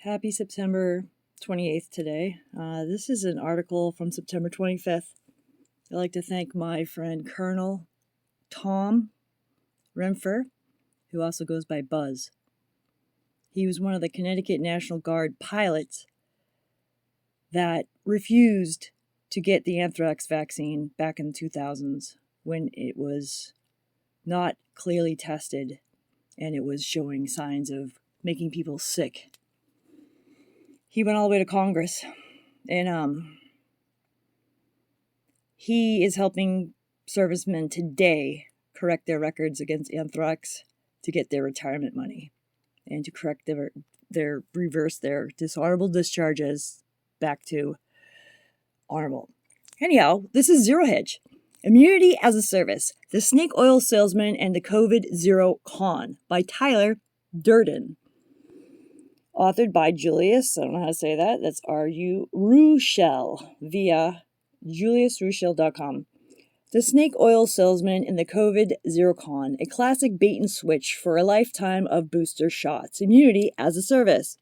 Happy September 28th today. This is an article from September 25th. I'd like to thank my friend Colonel Tom Renfer, who also goes by Buzz. He was one of the Connecticut National Guard pilots that refused to get the anthrax vaccine back in the 2000s when it was not clearly tested and it was showing signs of making people sick. He went all the way to Congress, and he is helping servicemen today correct their records against anthrax to get their retirement money and to correct reverse their dishonorable discharges back to honorable. Anyhow, this is Zero Hedge, Immunity as a Service, The Snake Oil Salesman and the COVID-0 Con by Tyler Durden. Authored by Julius, I don't know how to say that, that's Ruechel, via juliusruechel.com. The Snake Oil Salesman and the COVID-0 Con, a classic bait and switch for a lifetime of booster shots. Immunity as a service.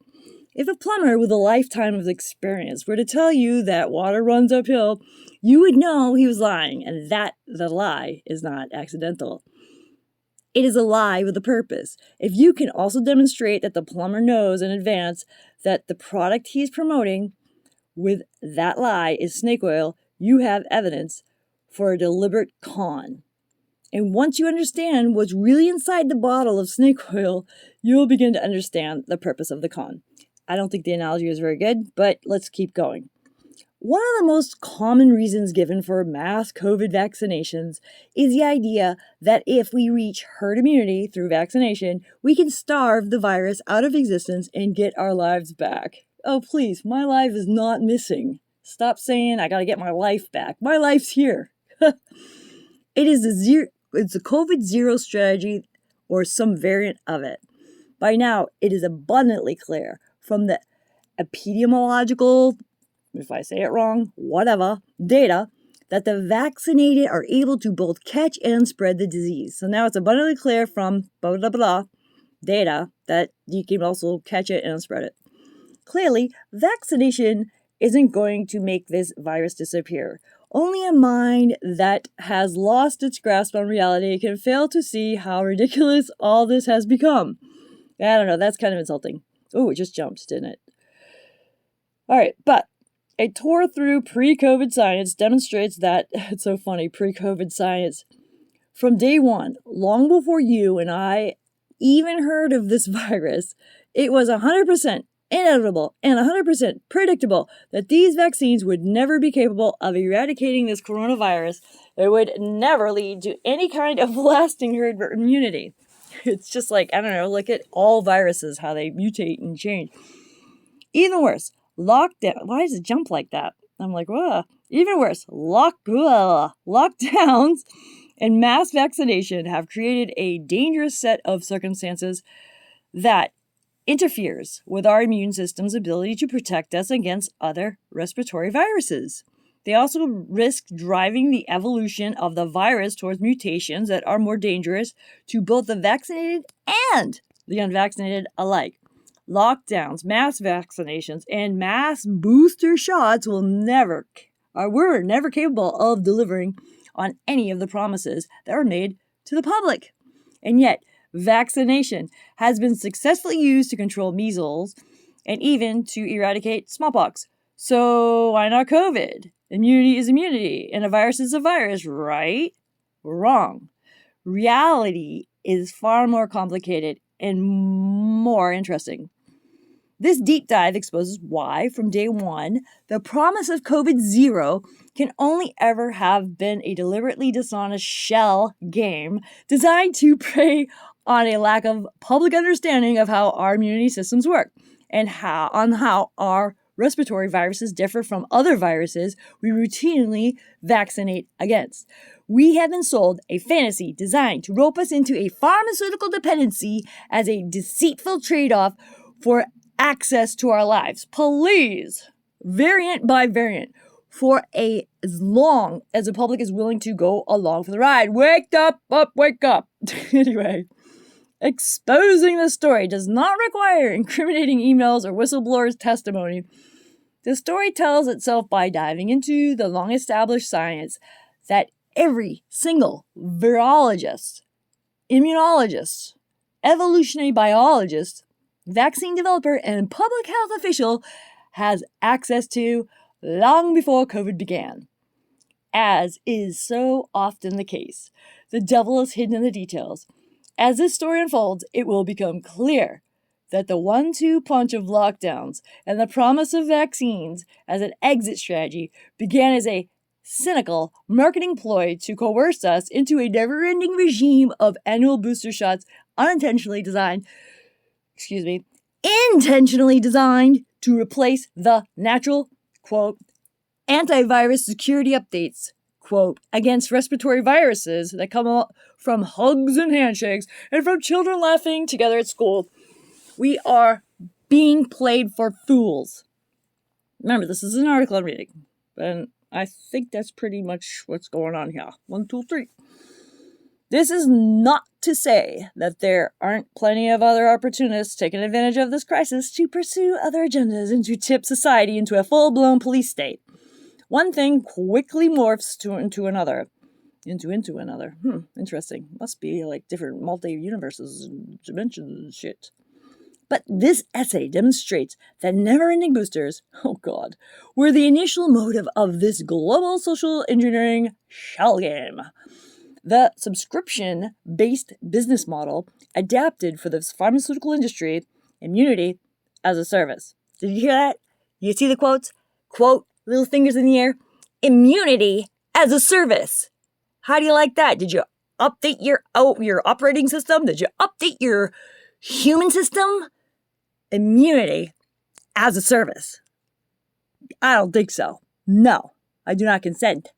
If a plumber with a lifetime of experience were to tell you that water runs uphill, you would know he was lying, and that the lie is not accidental. It is a lie with a purpose. If you can also demonstrate that the plumber knows in advance that the product he's promoting with that lie is snake oil, you have evidence for a deliberate con. And once you understand what's really inside the bottle of snake oil, you'll begin to understand the purpose of the con. I don't think the analogy is very good, but let's keep going. One of the most common reasons given for mass COVID vaccinations is the idea that if we reach herd immunity through vaccination, we can starve the virus out of existence and get our lives back. Oh, please, my life is not missing. Stop saying I gotta get my life back. My life's here. It's the COVID-0 strategy or some variant of it. By now, it is abundantly clear from the epidemiological, if I say it wrong, whatever, data, that the vaccinated are able to both catch and spread the disease. So now it's abundantly clear from blah, blah, blah, data that you can also catch it and spread it. Clearly, vaccination isn't going to make this virus disappear. Only a mind that has lost its grasp on reality can fail to see how ridiculous all this has become. I don't know, that's kind of insulting. Oh, it just jumped, didn't it? All right, but a tour through pre-COVID science demonstrates that, it's so funny, pre-COVID science, from day one, long before you and I even heard of this virus, it was 100% inevitable and 100% predictable that these vaccines would never be capable of eradicating this coronavirus. It would never lead to any kind of lasting herd immunity. It's just like, I don't know, look at all viruses, how they mutate and change. Even worse, lockdown. Why does it jump like that? I'm like, whoa. Even worse, lockdowns and mass vaccination have created a dangerous set of circumstances that interferes with our immune system's ability to protect us against other respiratory viruses. They also risk driving the evolution of the virus towards mutations that are more dangerous to both the vaccinated and the unvaccinated alike. Lockdowns, mass vaccinations, and mass booster shots we're never capable of delivering on any of the promises that were made to the public. And yet, vaccination has been successfully used to control measles and even to eradicate smallpox. So why not COVID? Immunity is immunity, and a virus is a virus, right? Wrong. Reality is far more complicated and more interesting. This deep dive exposes why, from day one, the promise of COVID-0 can only ever have been a deliberately dishonest shell game designed to prey on a lack of public understanding of how our immunity systems work and how our respiratory viruses differ from other viruses we routinely vaccinate against. We have been sold a fantasy designed to rope us into a pharmaceutical dependency as a deceitful trade-off for access to our lives. Please, variant by variant, for as long as the public is willing to go along for the ride. Wake up, wake up. Anyway, Exposing the story does not require incriminating emails or whistleblowers' testimony. The story tells itself by diving into the long-established science that every single virologist, immunologist, evolutionary biologist, vaccine developer, and public health official has access to long before COVID began. As is so often the case, the devil is hidden in the details. As this story unfolds, it will become clear that the 1-2 punch of lockdowns and the promise of vaccines as an exit strategy began as a cynical marketing ploy to coerce us into a never-ending regime of annual booster shots intentionally designed to replace the natural, quote, antivirus security updates, quote, against respiratory viruses that come from hugs and handshakes and from children laughing together at school. We are being played for fools. Remember, this is an article I'm reading, and I think that's pretty much what's going on here. 1, 2, 3. This is not to say that there aren't plenty of other opportunists taking advantage of this crisis to pursue other agendas and to tip society into a full-blown police state. One thing quickly morphs into another. Into another. Interesting. Must be like different multi-universes and dimensions and shit. But this essay demonstrates that never-ending boosters, oh god, were the initial motive of this global social engineering shell game. The subscription-based business model adapted for the pharmaceutical industry, immunity as a service. Did you hear that? You see the quotes? Quote, little fingers in the air. Immunity as a service. How do you like that? Did you update your operating system? Did you update your human system? Immunity as a service. I don't think so. No, I do not consent.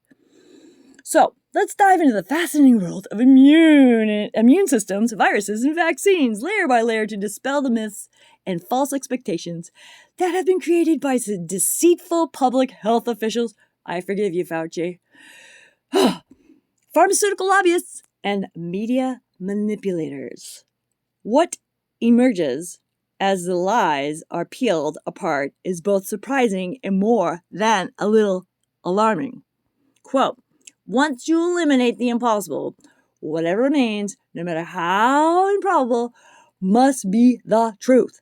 So, let's dive into the fascinating world of immune systems, viruses, and vaccines, layer by layer, to dispel the myths and false expectations that have been created by deceitful public health officials. I forgive you, Fauci. Pharmaceutical lobbyists and media manipulators. What emerges as the lies are peeled apart is both surprising and more than a little alarming. Quote, once you eliminate the impossible, whatever remains, no matter how improbable, must be the truth.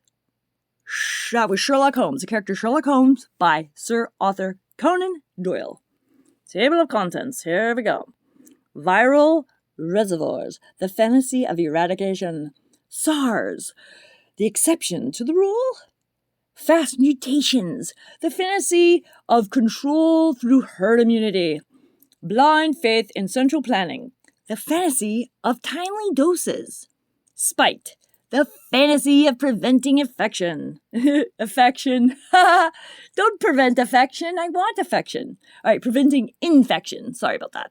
That was Sherlock Holmes, the character Sherlock Holmes by Sir Arthur Conan Doyle. Table of contents, here we go. Viral reservoirs, the fantasy of eradication. SARS, the exception to the rule. Fast mutations, the fantasy of control through herd immunity. Blind faith in central planning, the fantasy of timely doses. Spite, the fantasy of preventing affection. Affection. Don't prevent affection, I want affection. All right, preventing infection. Sorry about that.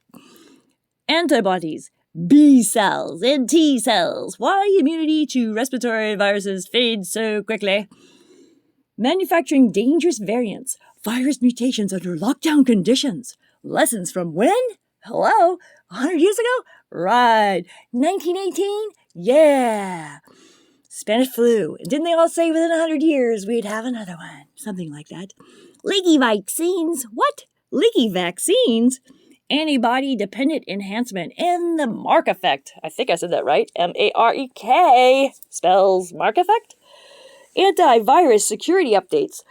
Antibodies, B cells and T cells. Why immunity to respiratory viruses fades so quickly? Manufacturing dangerous variants, virus mutations under lockdown conditions. Lessons from when? Hello? 100 years ago? Right. 1918? Yeah. Spanish flu. And didn't they all say within 100 years we'd have another one? Something like that. Leaky vaccines. What? Leaky vaccines? Antibody-dependent enhancement and the mark effect. I think I said that right. M-A-R-E-K spells mark effect. Antivirus security updates.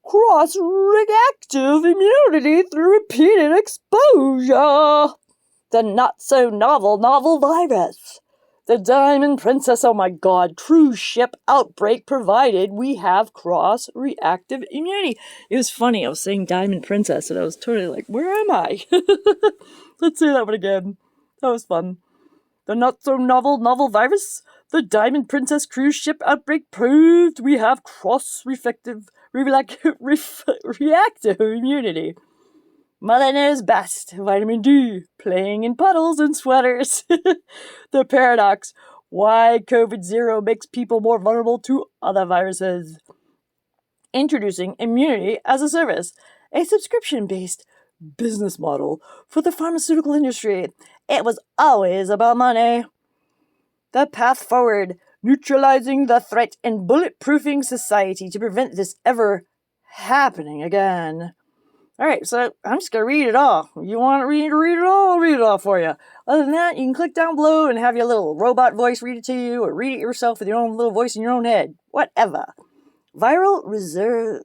Cross-reactive immunity through repeated exposure. The not-so-novel virus. The Diamond Princess, oh my god, cruise ship outbreak provided we have cross-reactive immunity. It was funny, I was saying Diamond Princess, and I was totally like, where am I? Let's say that one again. That was fun. The not-so-novel virus. The Diamond Princess cruise ship outbreak proved we have cross-reactive reactive immunity. Mother knows best. Vitamin D. Playing in puddles and sweaters. The paradox. Why COVID-0 makes people more vulnerable to other viruses. Introducing immunity as a service. A subscription-based business model for the pharmaceutical industry. It was always about money. the path forward, neutralizing the threat and bulletproofing society to prevent this ever happening again. Alright, so I'm just going to read it all. You want me to read it all? I'll read it all for you. Other than that, you can click down below and have your little robot voice read it to you, or read it yourself with your own little voice in your own head. Whatever. Viral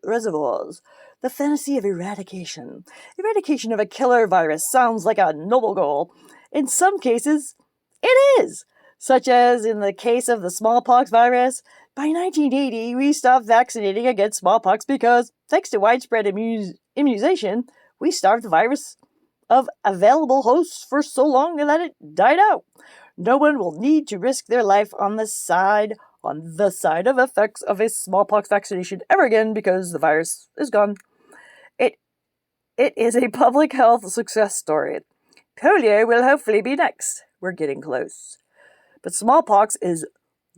reservoirs. The fantasy of eradication. Eradication of a killer virus sounds like a noble goal. In some cases, it is. Such as in the case of the smallpox virus. By 1980, we stopped vaccinating against smallpox because, thanks to widespread immunization, we starved the virus of available hosts for so long that it died out. No one will need to risk their life on the side of effects of a smallpox vaccination ever again because the virus is gone. It is a public health success story. Polio will hopefully be next. We're getting close. But smallpox is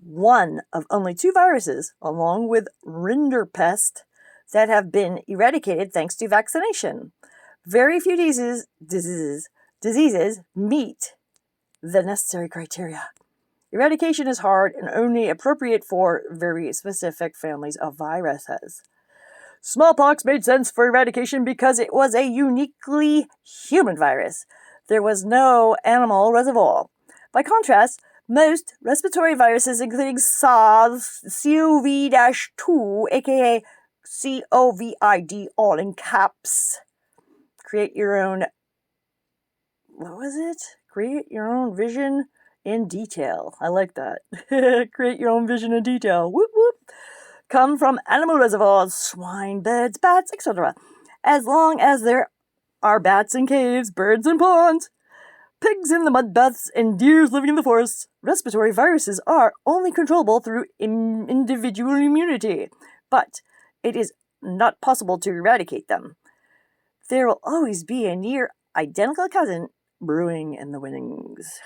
one of only 2 viruses, along with rinderpest, that have been eradicated thanks to vaccination. Very few diseases meet the necessary criteria. Eradication is hard and only appropriate for very specific families of viruses. Smallpox made sense for eradication because it was a uniquely human virus. There was no animal reservoir. By contrast, most respiratory viruses, including SARS-CoV-2, aka COVID, all in caps. Create your own vision in detail. I like that. Create your own vision in detail. Whoop whoop. Come from animal reservoirs, swine, birds, bats, etc. As long as there are bats in caves, birds in ponds, pigs in the mud baths, and deers living in the forests, respiratory viruses are only controllable through individual immunity. But it is not possible to eradicate them. There will always be a near identical cousin brewing in the winnings.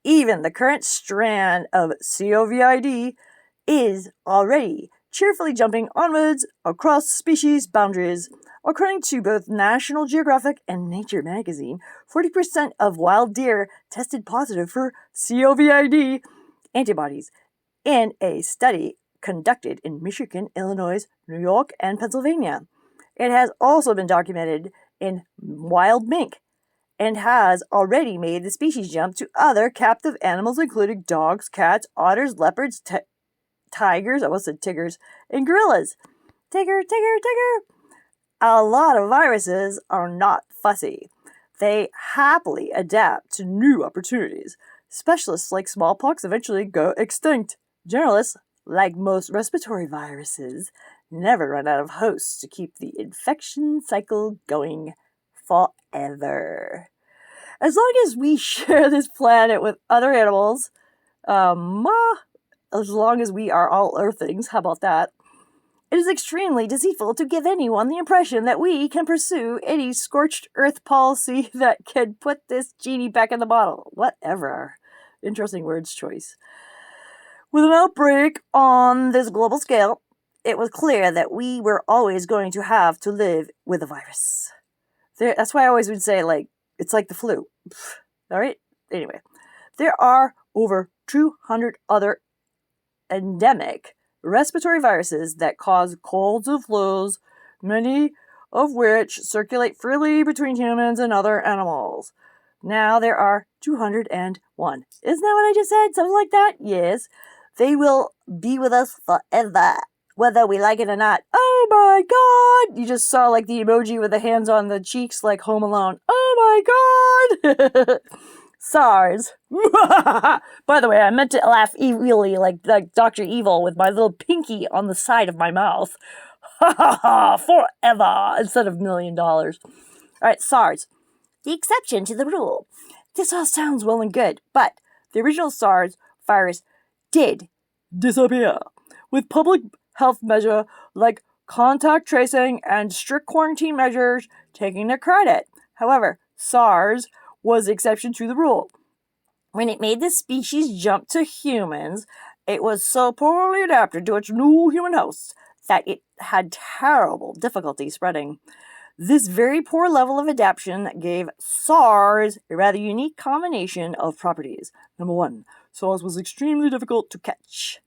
Even the current strand of COVID is already cheerfully jumping onwards across species boundaries. According to both National Geographic and Nature magazine, 40% of wild deer tested positive for COVID antibodies in a study conducted in Michigan, Illinois, New York, and Pennsylvania. It has also been documented in wild mink and has already made the species jump to other captive animals, including dogs, cats, otters, leopards, tigers, I almost said tigers, and gorillas. Tigger. A lot of viruses are not fussy. They happily adapt to new opportunities. Specialists like smallpox eventually go extinct. Generalists, like most respiratory viruses, never run out of hosts to keep the infection cycle going forever. As long as we share this planet with other animals, as long as we are all earthlings, how about that? It is extremely deceitful to give anyone the impression that we can pursue any scorched earth policy that can put this genie back in the bottle. Whatever. Interesting words choice. With an outbreak on this global scale, it was clear that we were always going to have to live with a virus. That's why I always would say, it's like the flu. All right? Anyway, there are over 200 other endemic respiratory viruses that cause colds and flus, many of which circulate freely between humans and other animals. Now there are 201. Isn't that what I just said? Something like that? Yes. They will be with us forever, whether we like it or not. Oh my God! You just saw the emoji with the hands on the cheeks like Home Alone. Oh my God! SARS. By the way, I meant to laugh evilly like Dr. Evil with my little pinky on the side of my mouth. Ha ha ha! Forever! Instead of $1 million. Alright, SARS. The exception to the rule. This all sounds well and good, but the original SARS virus did disappear, with public health measures like contact tracing and strict quarantine measures taking the credit. However, SARS was the exception to the rule. When it made the species jump to humans, it was so poorly adapted to its new human hosts that it had terrible difficulty spreading. This very poor level of adaptation gave SARS a rather unique combination of properties. Number 1, SARS was extremely difficult to catch.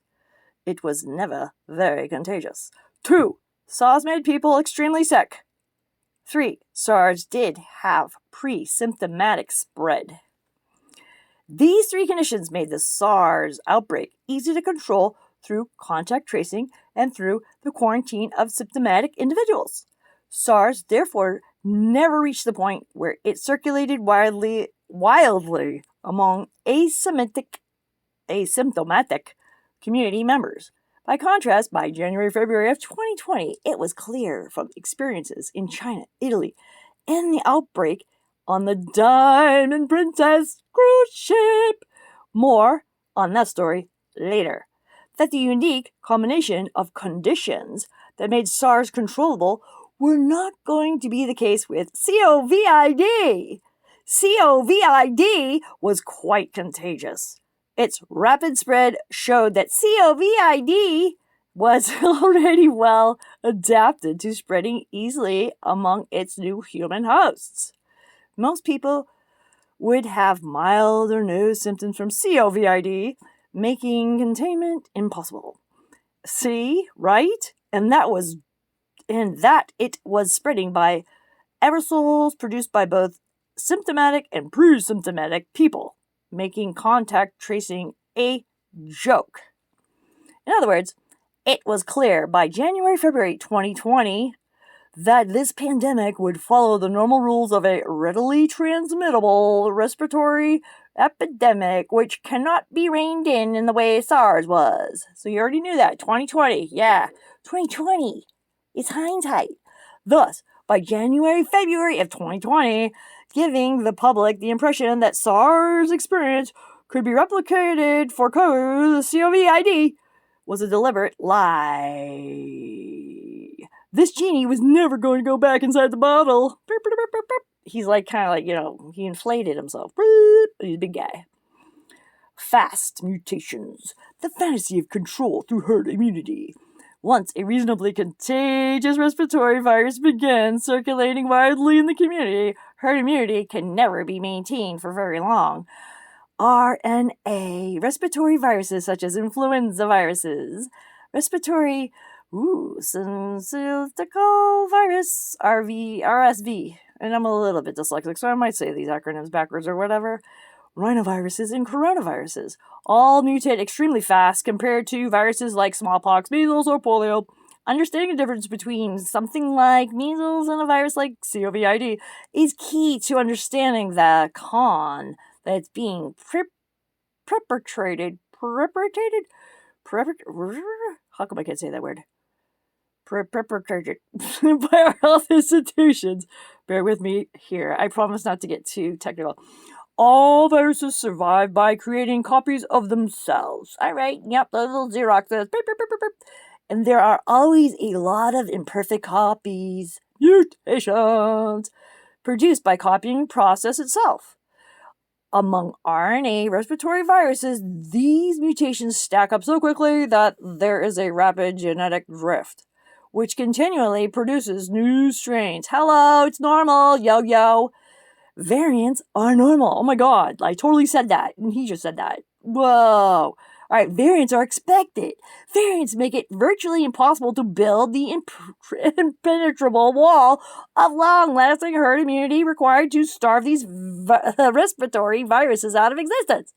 It was never very contagious. 2, SARS made people extremely sick. 3, SARS did have pre-symptomatic spread. These 3 conditions made the SARS outbreak easy to control through contact tracing and through the quarantine of symptomatic individuals. SARS, therefore, never reached the point where it circulated wildly among asymptomatic community members. By contrast, by January-February of 2020, it was clear from experiences in China, Italy, and the outbreak on the Diamond Princess cruise ship. More on that story later. That the unique combination of conditions that made SARS controllable were not going to be the case with COVID. COVID was quite contagious. Its rapid spread showed that COVID was already well adapted to spreading easily among its new human hosts. Most people would have mild or no symptoms from COVID, making containment impossible. See, right? And that it was spreading by aerosols produced by both symptomatic and pre-symptomatic people, making contact tracing a joke. In other words, it was clear by January-February 2020 that this pandemic would follow the normal rules of a readily transmittable respiratory epidemic, which cannot be reined in the way SARS was. So you already knew that. 2020. Yeah. 2020. It's hindsight. Thus, by January-February of 2020, giving the public the impression that SARS experience could be replicated for COVID was a deliberate lie. This genie was never going to go back inside the bottle. He's he inflated himself. He's a big guy. Fast mutations. The fantasy of control through herd immunity. Once a reasonably contagious respiratory virus begins circulating widely in the community, herd immunity can never be maintained for very long. RNA, respiratory viruses such as influenza viruses, respiratory syncytial virus, RSV, and I'm a little bit dyslexic, so I might say these acronyms backwards or whatever. Rhinoviruses and coronaviruses all mutate extremely fast compared to viruses like smallpox, measles, or polio. Understanding the difference between something like measles and a virus like COVID is key to understanding the con that's being perpetrated. How come I can't say that word? Perpetrated by our health institutions. Bear with me here. I promise not to get too technical. All viruses survive by creating copies of themselves. All right, yep, those little Xeroxes. And there are always a lot of imperfect copies, mutations, produced by copying process itself. Among RNA respiratory viruses, these mutations stack up so quickly that there is a rapid genetic drift, which continually produces new strains. Hello, it's normal, yo-yo. Variants are normal. Oh my god, I totally said that, and he just said that. Whoa. Alright, variants are expected. Variants make it virtually impossible to build the impenetrable wall of long-lasting herd immunity required to starve these respiratory viruses out of existence.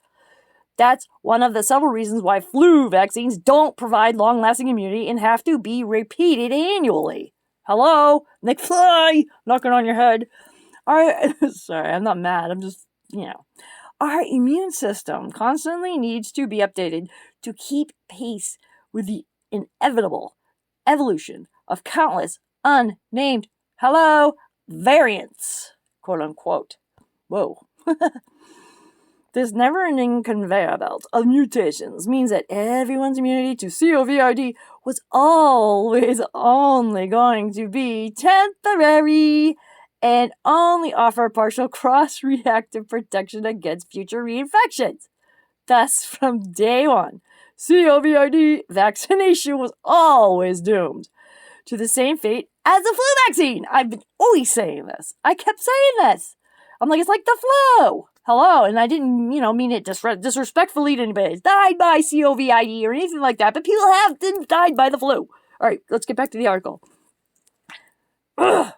That's one of the several reasons why flu vaccines don't provide long-lasting immunity and have to be repeated annually. Hello? McFly! Knocking on your head. Sorry, I'm not mad. I'm just, Our immune system constantly needs to be updated to keep pace with the inevitable evolution of countless unnamed, variants, quote unquote. Whoa. This never-ending conveyor belt of mutations means that everyone's immunity to COVID was always only going to be temporary and only offer partial cross-reactive protection against future reinfections. Thus, from day one, COVID vaccination was always doomed to the same fate as the flu vaccine. I've been always saying this. I kept saying this. I'm like, it's like the flu. Hello. And I didn't, mean it disrespectfully to anybody. Died by COVID or anything like that. But people have died by the flu. All right, let's get back to the article. Ugh.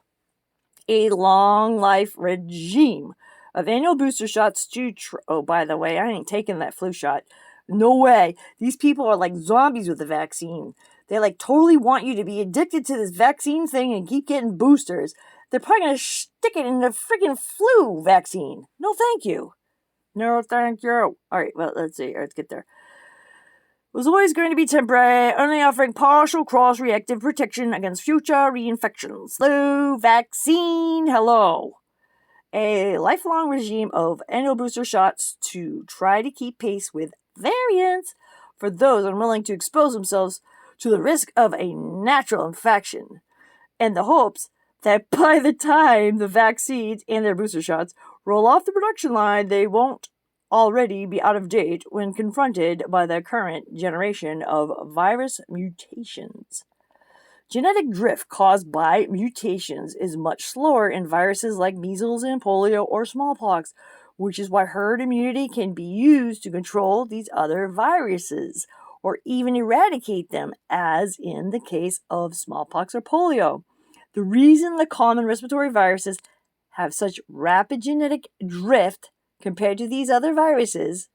A long life regime of annual booster shots to... oh, by the way, I ain't taking that flu shot. No way. These people are like zombies with the vaccine. They totally want you to be addicted to this vaccine thing and keep getting boosters. They're probably going to stick it in the freaking flu vaccine. No, thank you. No, thank you. All right, well, let's see. Let's get there. It was always going to be temporary, only offering partial cross-reactive protection against future reinfections. Flu vaccine, hello. A lifelong regime of annual booster shots to try to keep pace with variants for those unwilling to expose themselves to the risk of a natural infection, and the hopes that by the time the vaccines and their booster shots roll off the production line, they won't already be out of date when confronted by the current generation of virus mutations. Genetic drift caused by mutations is much slower in viruses like measles and polio or smallpox, which is why herd immunity can be used to control these other viruses or even eradicate them, as in the case of smallpox or polio. The reason the common respiratory viruses have such rapid genetic drift compared to these other viruses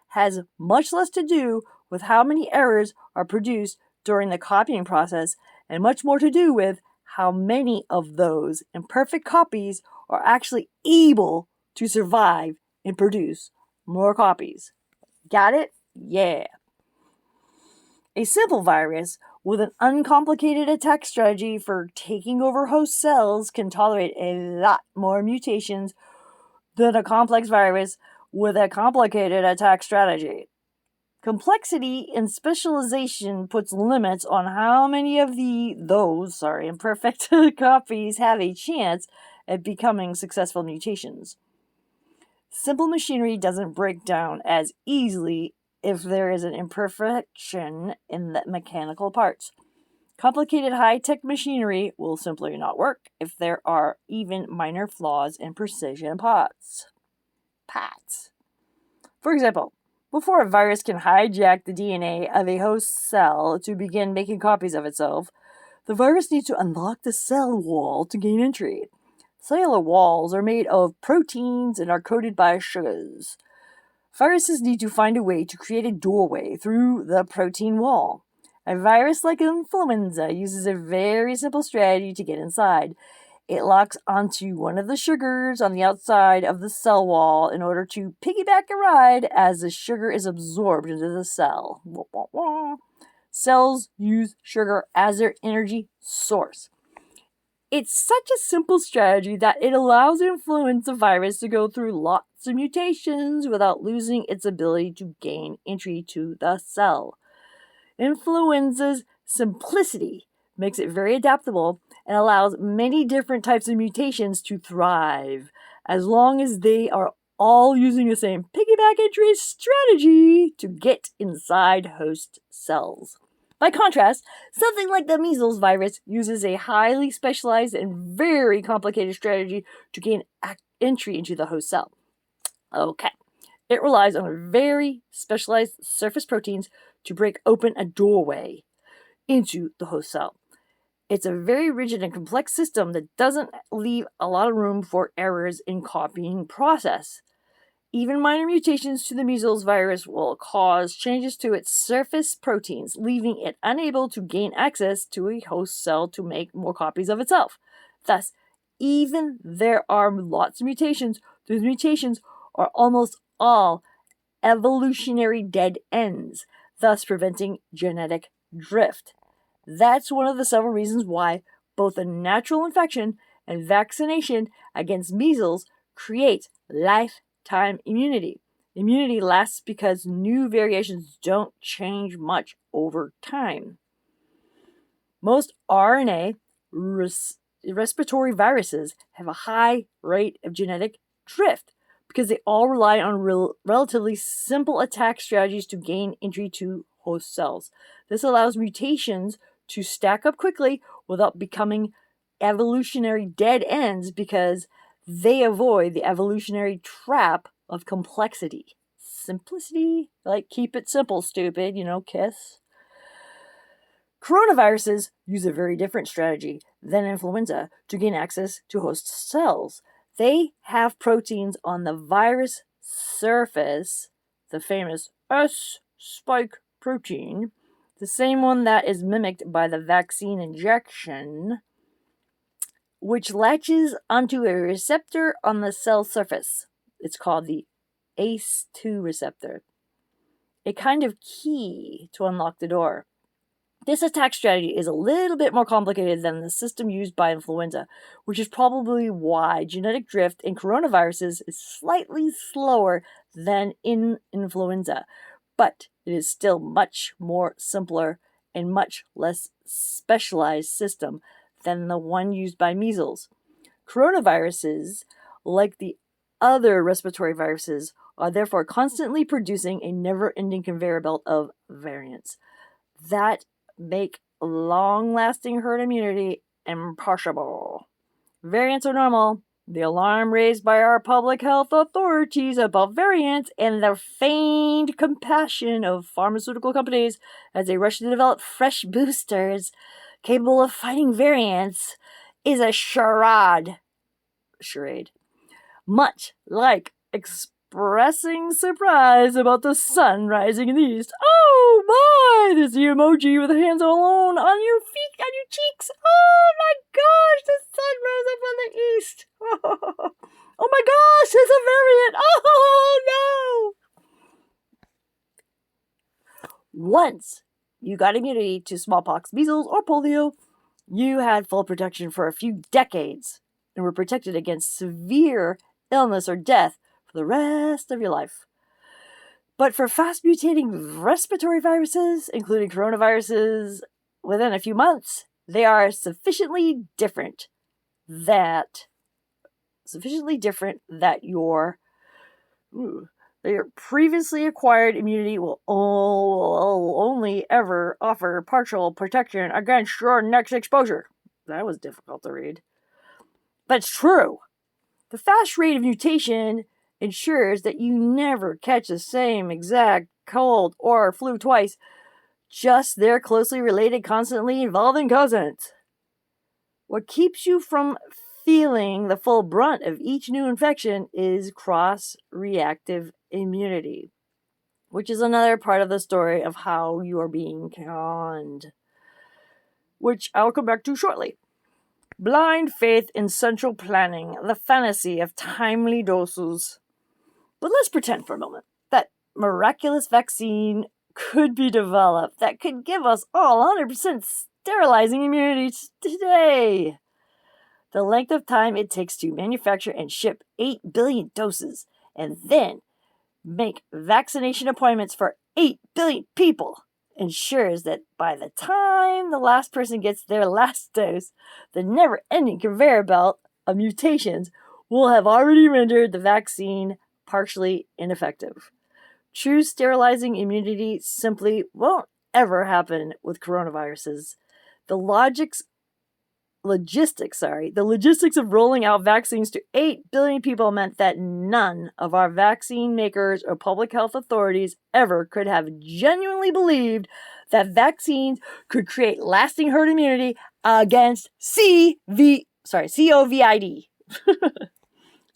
has much less to do with how many errors are produced during the copying process and much more to do with how many of those imperfect copies are actually able to survive and produce more copies. Got it? Yeah. A simple virus with an uncomplicated attack strategy for taking over host cells can tolerate a lot more mutations than a complex virus with a complicated attack strategy. Complexity and specialization puts limits on how many of those imperfect copies have a chance at becoming successful mutations. Simple machinery doesn't break down as easily if there is an imperfection in the mechanical parts. Complicated high-tech machinery will simply not work if there are even minor flaws in precision parts. For example, before a virus can hijack the DNA of a host cell to begin making copies of itself, the virus needs to unlock the cell wall to gain entry. Cellular walls are made of proteins and are coated by sugars. Viruses need to find a way to create a doorway through the protein wall. A virus like influenza uses a very simple strategy to get inside. It locks onto one of the sugars on the outside of the cell wall in order to piggyback a ride as the sugar is absorbed into the cell. Cells use sugar as their energy source. It's such a simple strategy that it allows the influenza virus to go through lots of mutations without losing its ability to gain entry to the cell. Influenza's simplicity makes it very adaptable and allows many different types of mutations to thrive, as long as they are all using the same piggyback entry strategy to get inside host cells. By contrast, something like the measles virus uses a highly specialized and very complicated strategy to gain entry into the host cell. Okay. It relies on very specialized surface proteins to break open a doorway into the host cell. It's a very rigid and complex system that doesn't leave a lot of room for errors in copying process. Even minor mutations to the measles virus will cause changes to its surface proteins, leaving it unable to gain access to a host cell to make more copies of itself. Thus, even there are lots of mutations, those mutations are almost all evolutionary dead ends, thus preventing genetic drift. That's one of the several reasons why both a natural infection and vaccination against measles create lifetime immunity. Immunity lasts because new variations don't change much over time. Most RNA respiratory viruses have a high rate of genetic drift because they all rely on relatively simple attack strategies to gain entry to host cells. This allows mutations to stack up quickly without becoming evolutionary dead ends because they avoid the evolutionary trap of complexity. Simplicity, like keep it simple, stupid, kiss. Coronaviruses use a very different strategy than influenza to gain access to host cells. They have proteins on the virus surface, the famous S spike protein, the same one that is mimicked by the vaccine injection, which latches onto a receptor on the cell surface. It's called the ACE2 receptor, a kind of key to unlock the door. This attack strategy is a little bit more complicated than the system used by influenza, which is probably why genetic drift in coronaviruses is slightly slower than in influenza, but it is still much more simpler and much less specialized system than the one used by measles. Coronaviruses, like the other respiratory viruses, are therefore constantly producing a never-ending conveyor belt of variants that make long-lasting herd immunity impossible. Variants are normal. The alarm raised by our public health authorities about variants and the feigned compassion of pharmaceutical companies as they rush to develop fresh boosters capable of fighting variants is a charade. Much like expressing surprise about the sun rising in the east. Oh my! There's the emoji with the hands alone on your feet, on your cheeks. Oh my gosh, the sun rose up on the east. Oh my gosh, there's a variant. Oh no! Once you got immunity to smallpox, measles, or polio, you had full protection for a few decades and were protected against severe illness or death for the rest of your life. But for fast mutating respiratory viruses, including coronaviruses, within a few months, they are sufficiently different that your previously acquired immunity will only ever offer partial protection against your next exposure. That was difficult to read. But it's true. The fast rate of mutation ensures that you never catch the same exact cold or flu twice, just their closely related, constantly evolving cousins. What keeps you from feeling the full brunt of each new infection is cross-reactive immunity, which is another part of the story of how you are being conned, which I'll come back to shortly. Blind faith in central planning, the fantasy of timely doses. But let's pretend for a moment that miraculous vaccine could be developed that could give us all 100% sterilizing immunity today. The length of time it takes to manufacture and ship 8 billion doses and then make vaccination appointments for 8 billion people ensures that by the time the last person gets their last dose, the never-ending conveyor belt of mutations will have already rendered the vaccine partially ineffective. True sterilizing immunity simply won't ever happen with coronaviruses. The logistics of rolling out vaccines to 8 billion people meant that none of our vaccine makers or public health authorities ever could have genuinely believed that vaccines could create lasting herd immunity against COVID.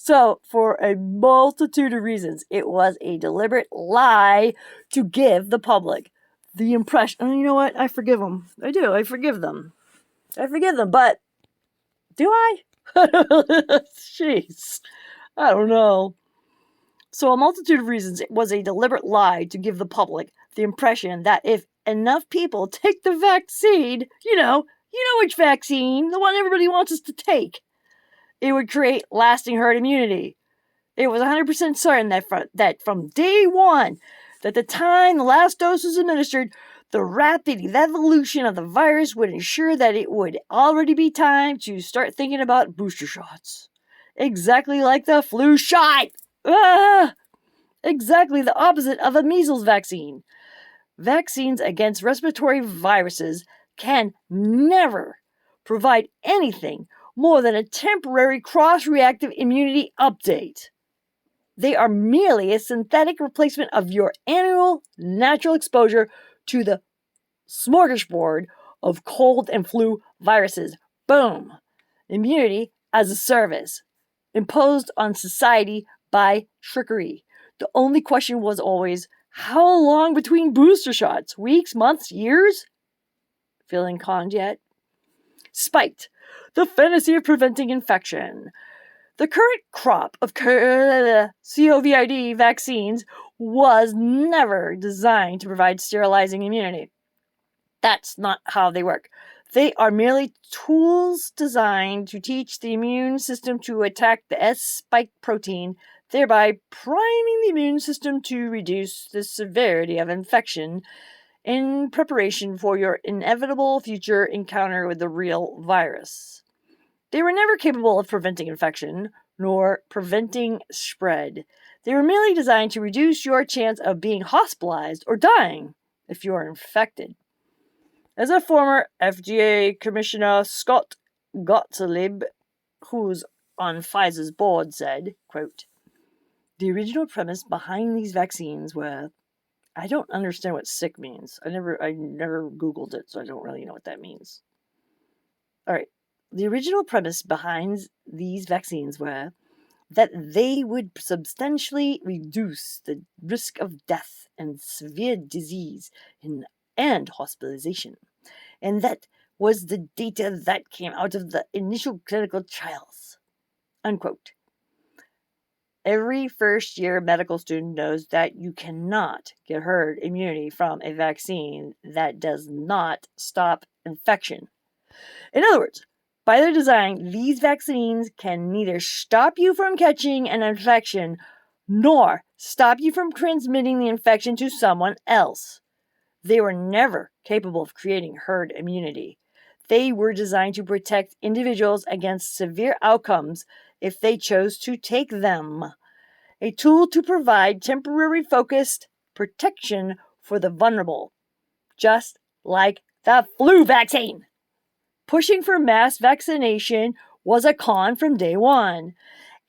So, for a multitude of reasons, it was a deliberate lie to give the public the impression. And you know what? I forgive them. I do. I forgive them. But do I? Jeez. I don't know. So a multitude of reasons, it was a deliberate lie to give the public the impression that if enough people take the vaccine, you know which vaccine, the one everybody wants us to take, it would create lasting herd immunity. It was 100% certain that from day one, that the time the last dose was administered, the rapid evolution of the virus would ensure that it would already be time to start thinking about booster shots. Exactly like the flu shot! Exactly the opposite of a measles vaccine. Vaccines against respiratory viruses can never provide anything more than a temporary cross-reactive immunity update. They are merely a synthetic replacement of your annual natural exposure to the smorgasbord of cold and flu viruses. Boom! Immunity as a service, imposed on society by trickery. The only question was always, how long between booster shots? Weeks, months, years? Feeling conned yet? Spiked. The fantasy of preventing infection. The current crop of COVID vaccines was never designed to provide sterilizing immunity. That's not how they work. They are merely tools designed to teach the immune system to attack the S-spike protein, thereby priming the immune system to reduce the severity of infection in preparation for your inevitable future encounter with the real virus. They were never capable of preventing infection, nor preventing spread. They were merely designed to reduce your chance of being hospitalized or dying if you are infected. As a former FDA Commissioner Scott Gottlieb, who's on Pfizer's board, said, quote, "The original premise behind these vaccines were..." I don't understand what sick means. I never Googled it, so I don't really know what that means. All right. The original premise behind these vaccines were that they would substantially reduce the risk of death and severe disease and hospitalization. And that was the data that came out of the initial clinical trials. Unquote. Every first-year medical student knows that you cannot get herd immunity from a vaccine that does not stop infection. In other words, by their design, these vaccines can neither stop you from catching an infection nor stop you from transmitting the infection to someone else. They were never capable of creating herd immunity. They were designed to protect individuals against severe outcomes if they chose to take them. A tool to provide temporary focused protection for the vulnerable, just like the flu vaccine. Pushing for mass vaccination was a con from day one,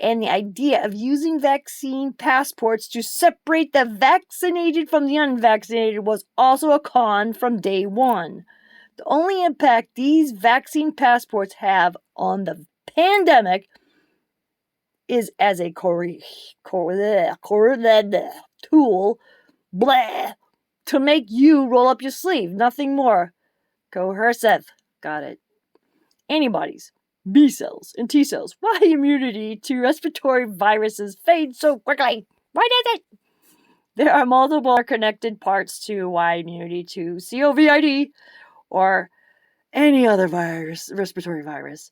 and the idea of using vaccine passports to separate the vaccinated from the unvaccinated was also a con from day one. The only impact these vaccine passports have on the pandemic is as a tool to make you roll up your sleeve. Nothing more. Coercive. Got it. Antibodies, B cells, and T cells. Why immunity to respiratory viruses fades so quickly? Why does it? There are multiple connected parts to why immunity to COVID or any other respiratory virus,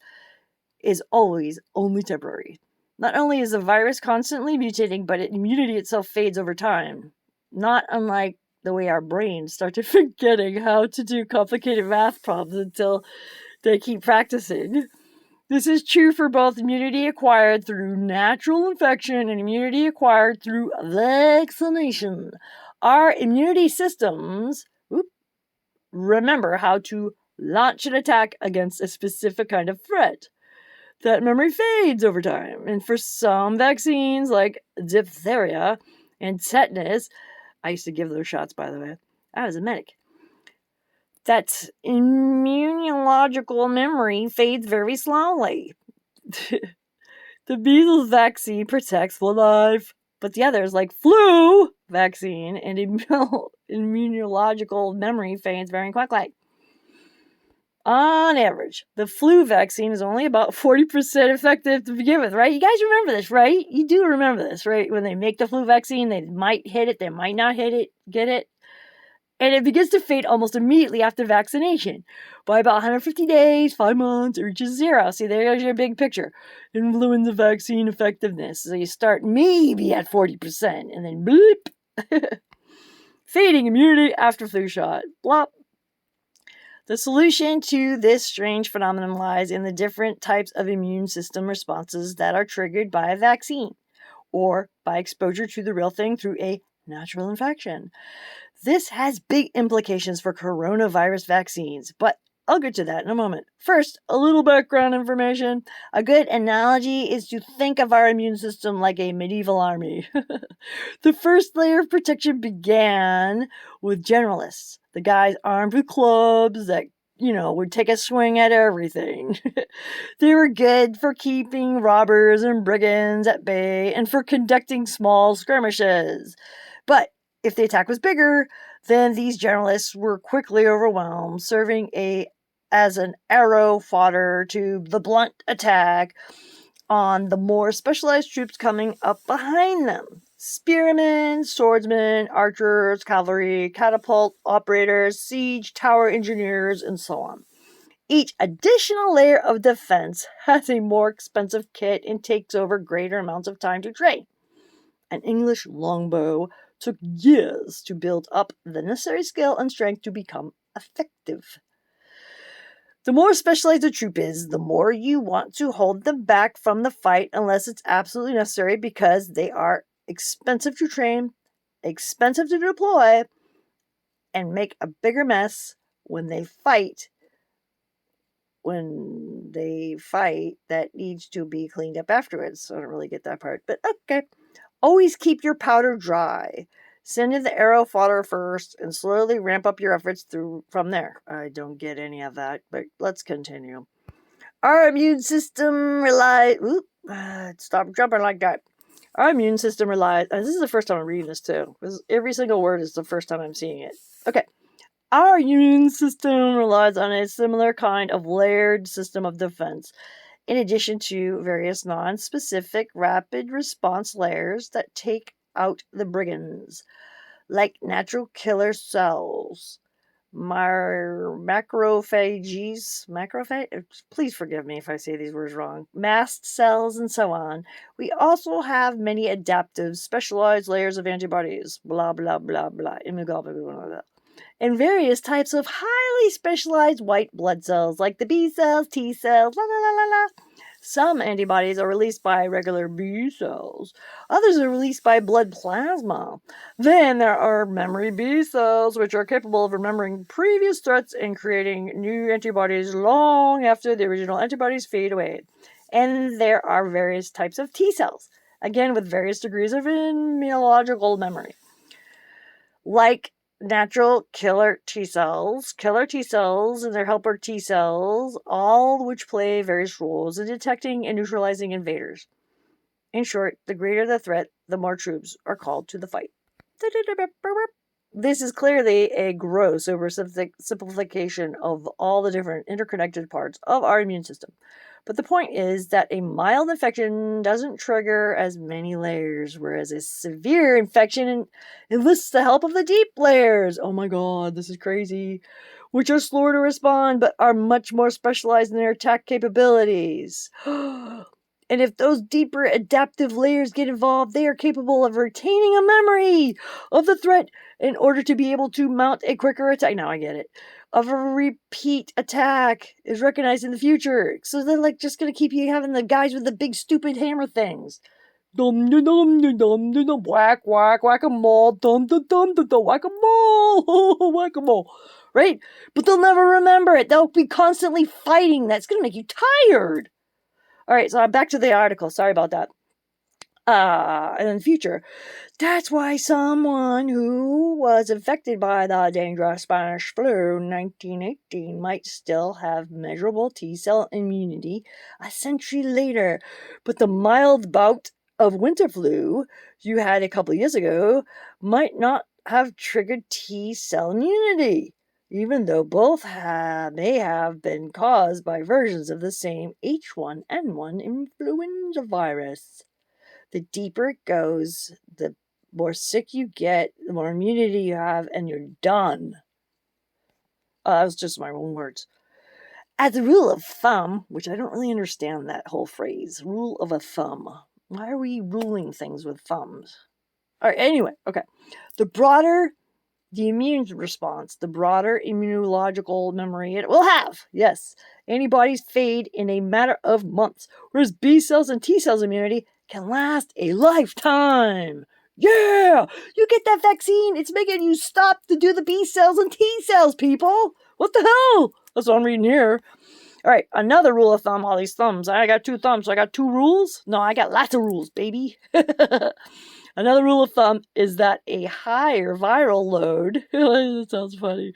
is always only temporary. Not only is the virus constantly mutating, but immunity itself fades over time. Not unlike the way our brains start to forgetting how to do complicated math problems until they keep practicing. This is true for both immunity acquired through natural infection and immunity acquired through vaccination. Our immunity systems remember how to launch an attack against a specific kind of threat. That memory fades over time, and for some vaccines like diphtheria and tetanus, I used to give those shots, by the way. I was a medic. That immunological memory fades very slowly. The measles vaccine protects for life, but the others, like flu vaccine and immunological memory, fades very quickly. On average, the flu vaccine is only about 40% effective to begin with, right? You guys remember this, right? You do remember this, right? When they make the flu vaccine, they might hit it, they might not hit it, get it. And it begins to fade almost immediately after vaccination. By about 150 days, 5 months, it reaches zero. See, there's your big picture. Influenza vaccine effectiveness. So you start maybe at 40%, and then bleep. Fading immunity after flu shot. Blop. The solution to this strange phenomenon lies in the different types of immune system responses that are triggered by a vaccine, or by exposure to the real thing through a natural infection. This has big implications for coronavirus vaccines, but I'll get to that in a moment. First, a little background information. A good analogy is to think of our immune system like a medieval army. The first layer of protection began with generalists, the guys armed with clubs that, would take a swing at everything. They were good for keeping robbers and brigands at bay and for conducting small skirmishes. But if the attack was bigger, then these generalists were quickly overwhelmed, serving as an arrow fodder to the blunt attack on the more specialized troops coming up behind them. Spearmen, swordsmen, archers, cavalry, catapult operators, siege tower engineers, and so on. Each additional layer of defense has a more expensive kit and takes over greater amounts of time to train. An English longbow took years to build up the necessary skill and strength to become effective. The more specialized a troop is, the more you want to hold them back from the fight unless it's absolutely necessary because they are expensive to train, expensive to deploy, and make a bigger mess when they fight that needs to be cleaned up afterwards. So I don't really get that part, but okay. Always keep your powder dry. Send in the arrow fodder first and slowly ramp up your efforts from there. I don't get any of that, but let's continue. Our immune system relies... stop jumping like that. Our immune system relies... this is the first time I'm reading this too. Every single word is the first time I'm seeing it. Okay. Our immune system relies on a similar kind of layered system of defense, in addition to various non-specific rapid response layers that take out the brigands, like natural killer cells, macrophages, please forgive me if I say these words wrong, mast cells, and so on. We also have many adaptive, specialized layers of antibodies, blah, blah, blah, blah, and various types of highly specialized white blood cells, like the B cells, T cells, la la la la la. Some antibodies are released by regular B cells. Others are released by blood plasma. Then there are memory B cells, which are capable of remembering previous threats and creating new antibodies long after the original antibodies fade away. And there are various types of T cells, again with various degrees of immunological memory. Like natural killer T cells, and their helper T cells, all which play various roles in detecting and neutralizing invaders. In short, the greater the threat, the more troops are called to the fight. This is clearly a gross oversimplification of all the different interconnected parts of our immune system. But the point is that a mild infection doesn't trigger as many layers, whereas a severe infection enlists the help of the deep layers. Oh my god, this is crazy. Which are slower to respond, but are much more specialized in their attack capabilities. And if those deeper adaptive layers get involved, they are capable of retaining a memory of the threat in order to be able to mount a quicker attack. Now I get it. Of a repeat attack is recognized in the future. So they're just going to keep you having the guys with the big stupid hammer things. Dum dum dum dum dum dum, whack whack whack-a-mole, dum dum dum dum dum, whack-a-mole, whack-a-mole. Right? But they'll never remember it. They'll be constantly fighting. That's going to make you tired. All right, so I'm back to the article. Sorry about that. And in the future, that's why someone who was infected by the dangerous Spanish flu in 1918 might still have measurable T-cell immunity a century later. But the mild bout of winter flu you had a couple years ago might not have triggered T-cell immunity, even though both may have been caused by versions of the same H1N1 influenza virus. The deeper it goes, the more sick you get, the more immunity you have, and you're done. That was just my own words. As a rule of thumb, which I don't really understand that whole phrase, rule of a thumb. Why are we ruling things with thumbs? All right, anyway, okay. The broader the immune response, the broader immunological memory it will have. Yes, antibodies fade in a matter of months, whereas B cells and T cells immunity can last a lifetime. Yeah! You get that vaccine, it's making you stop to do the B cells and T cells, people! What the hell? That's what I'm reading here. All right, another rule of thumb, all these thumbs. I got 2 thumbs, so I got 2 rules? No, I got lots of rules, baby. Another rule of thumb is that a higher viral load, that sounds funny,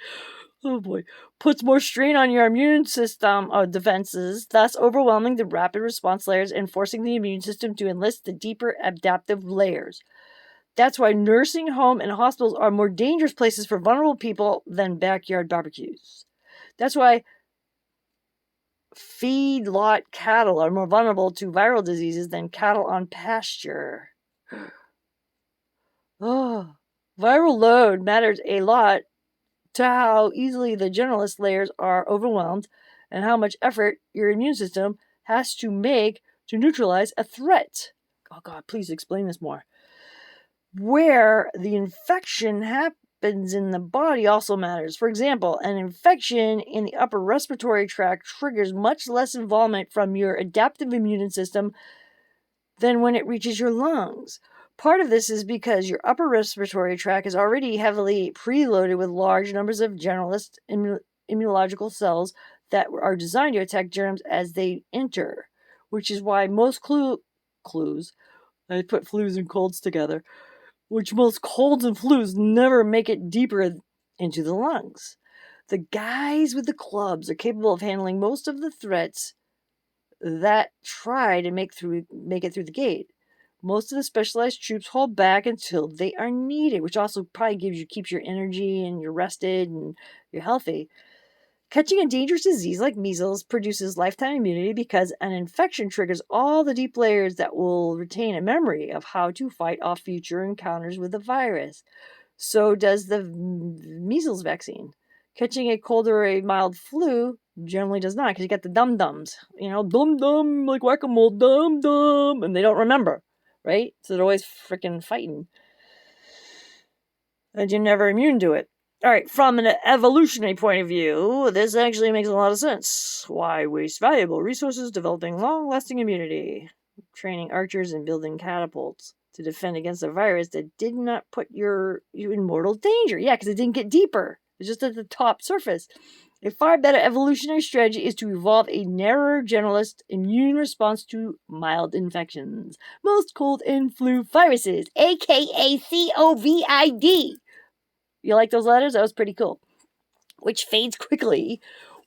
oh boy, puts more strain on your immune system defenses, thus overwhelming the rapid response layers and forcing the immune system to enlist the deeper adaptive layers. That's why nursing home and hospitals are more dangerous places for vulnerable people than backyard barbecues. That's why feedlot cattle are more vulnerable to viral diseases than cattle on pasture. Oh, viral load matters a lot to how easily the generalist layers are overwhelmed and how much effort your immune system has to make to neutralize a threat. Oh God, please explain this more. Where the infection happens in the body also matters. For example, an infection in the upper respiratory tract triggers much less involvement from your adaptive immune system than when it reaches your lungs. Part of this is because your upper respiratory tract is already heavily preloaded with large numbers of generalist immunological cells that are designed to attack germs as they enter, which is why most clues, I put flus and colds together, which most colds and flus never make it deeper into the lungs. The guys with the clubs are capable of handling most of the threats that try to make it through the gate. Most of the specialized troops hold back until they are needed, which also probably keeps your energy and you're rested and you're healthy. Catching a dangerous disease like measles produces lifetime immunity because an infection triggers all the deep layers that will retain a memory of how to fight off future encounters with the virus. So does the measles vaccine. Catching a cold or a mild flu generally does not, because you got the dum-dums. Dum-dum, like whack-a-mole, dum-dum, and they don't remember, right? So they're always freaking fighting. And you're never immune to it. All right, from an evolutionary point of view, this actually makes a lot of sense. Why waste valuable resources developing long-lasting immunity, training archers and building catapults to defend against a virus that did not put you in mortal danger? Yeah, because it didn't get deeper. It's just at the top surface. A far better evolutionary strategy is to evolve a narrower generalist immune response to mild infections. Most cold and flu viruses, aka COVID. You like those letters? That was pretty cool. Which fades quickly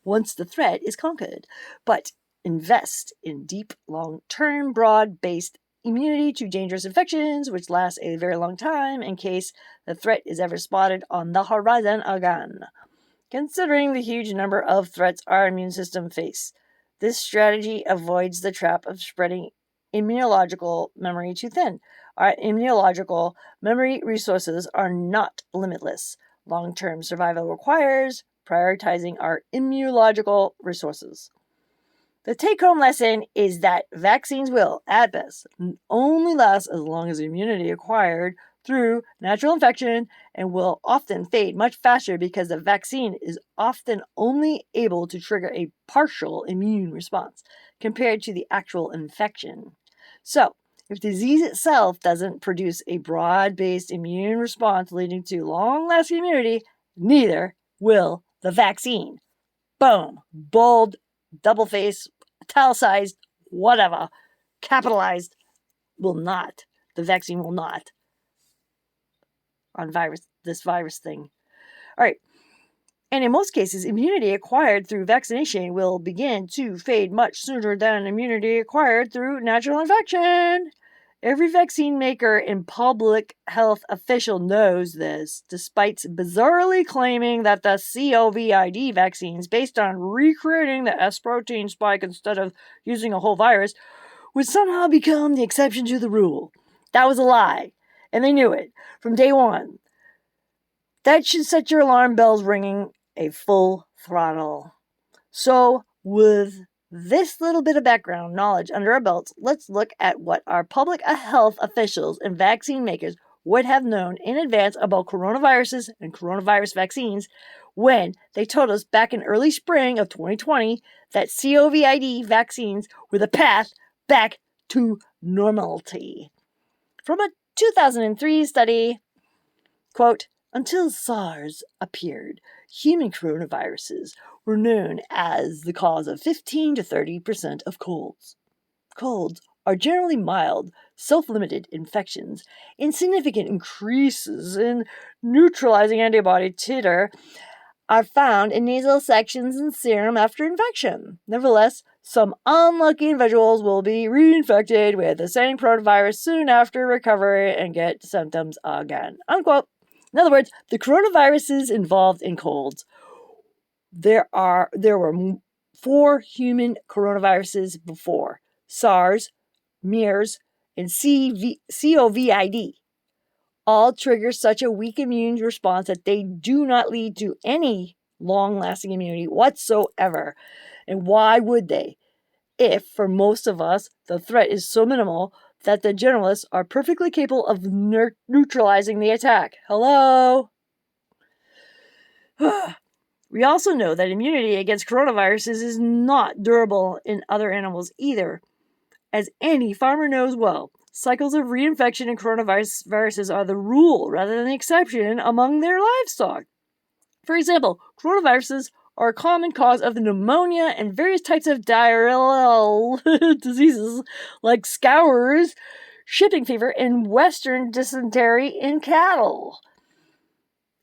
once the threat is conquered. But invest in deep, long-term, broad-based immunity to dangerous infections, which lasts a very long time in case the threat is ever spotted on the horizon again. Considering the huge number of threats our immune system face, this strategy avoids the trap of spreading immunological memory too thin. Our immunological memory resources are not limitless. Long-term survival requires prioritizing our immunological resources. The take-home lesson is that vaccines will, at best, only last as long as immunity acquired through natural infection and will often fade much faster because the vaccine is often only able to trigger a partial immune response compared to the actual infection. So, if disease itself doesn't produce a broad-based immune response leading to long-lasting immunity, neither will the vaccine. Boom. Bold, double-faced, italicized, whatever, capitalized, will not. The vaccine will not. On this virus thing. All right. And in most cases, immunity acquired through vaccination will begin to fade much sooner than immunity acquired through natural infection. Every vaccine maker and public health official knows this, despite bizarrely claiming that the COVID vaccines, based on recreating the S protein spike instead of using a whole virus, would somehow become the exception to the rule. That was a lie, and they knew it from day one. That should set your alarm bells ringing a full throttle. So, with this little bit of background knowledge under our belts, let's look at what our public health officials and vaccine makers would have known in advance about coronaviruses and coronavirus vaccines when they told us back in early spring of 2020 that COVID vaccines were the path back to normality. From a 2003 study, quote, Until SARS appeared, human coronaviruses were known as the cause of 15 to 30% of colds. Colds are generally mild, self-limited infections. Insignificant increases in neutralizing antibody titer are found in nasal sections and serum after infection. Nevertheless, some unlucky individuals will be reinfected with the same coronavirus soon after recovery and get symptoms again. Unquote. In other words, the coronaviruses involved in colds. There were 4 human coronaviruses before: SARS, MERS, and COVID. All trigger such a weak immune response that they do not lead to any long-lasting immunity whatsoever. And why would they? If, for most of us, the threat is so minimal that the generalists are perfectly capable of neutralizing the attack. Hello? We also know that immunity against coronaviruses is not durable in other animals either. As any farmer knows well, cycles of reinfection and coronaviruses are the rule rather than the exception among their livestock. For example, coronaviruses are a common cause of pneumonia and various types of diarrheal diseases like scours, shipping fever, and western dysentery in cattle.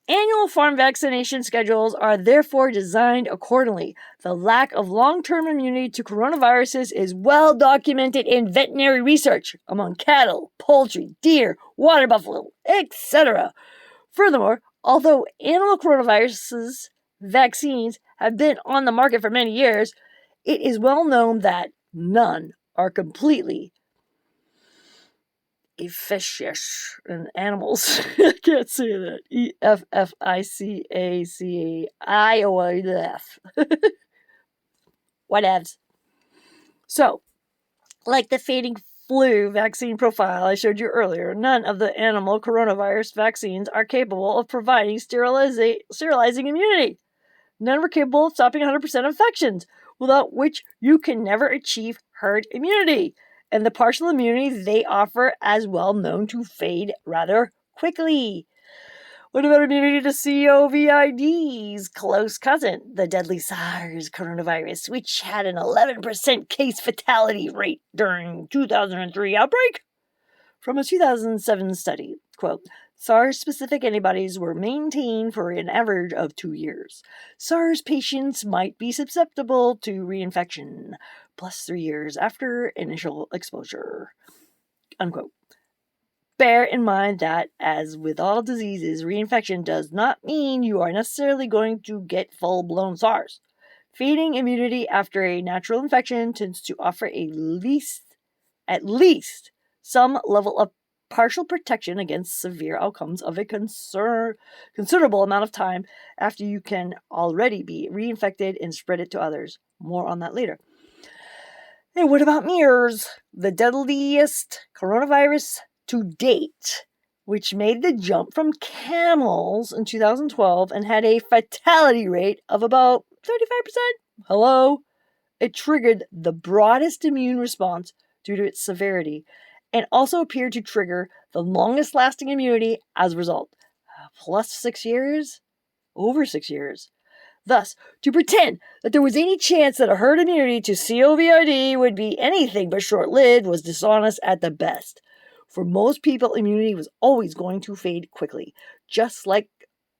Annual farm vaccination schedules are therefore designed accordingly. The lack of long-term immunity to coronaviruses is well documented in veterinary research among cattle, poultry, deer, water buffalo, etc. Furthermore, although animal coronaviruses vaccines have been on the market for many years, it is well known that none are completely efficacious in animals. I can't say that. EFFICACAIOF. Whatevs. So, like the fading flu vaccine profile I showed you earlier, none of the animal coronavirus vaccines are capable of providing sterilizing immunity. None were capable of stopping 100% infections, without which you can never achieve herd immunity. And the partial immunity they offer as well known to fade rather quickly. What about immunity to COVID's close cousin, the deadly SARS coronavirus, which had an 11% case fatality rate during 2003 outbreak? From a 2007 study, quote, SARS-specific antibodies were maintained for an average of 2 years. SARS patients might be susceptible to reinfection, plus 3 years after initial exposure, unquote. Bear in mind that, as with all diseases, reinfection does not mean you are necessarily going to get full-blown SARS. Fading immunity after a natural infection tends to offer at least some level of partial protection against severe outcomes of a considerable amount of time after you can already be reinfected and spread it to others. More on that later. And what about MERS, the deadliest coronavirus to date, which made the jump from camels in 2012 and had a fatality rate of about 35%? Hello? It triggered the broadest immune response due to its severity, and also appeared to trigger the longest lasting immunity as a result. Plus 6 years? Over 6 years. Thus, to pretend that there was any chance that a herd immunity to COVID would be anything but short-lived was dishonest at the best. For most people, immunity was always going to fade quickly, just like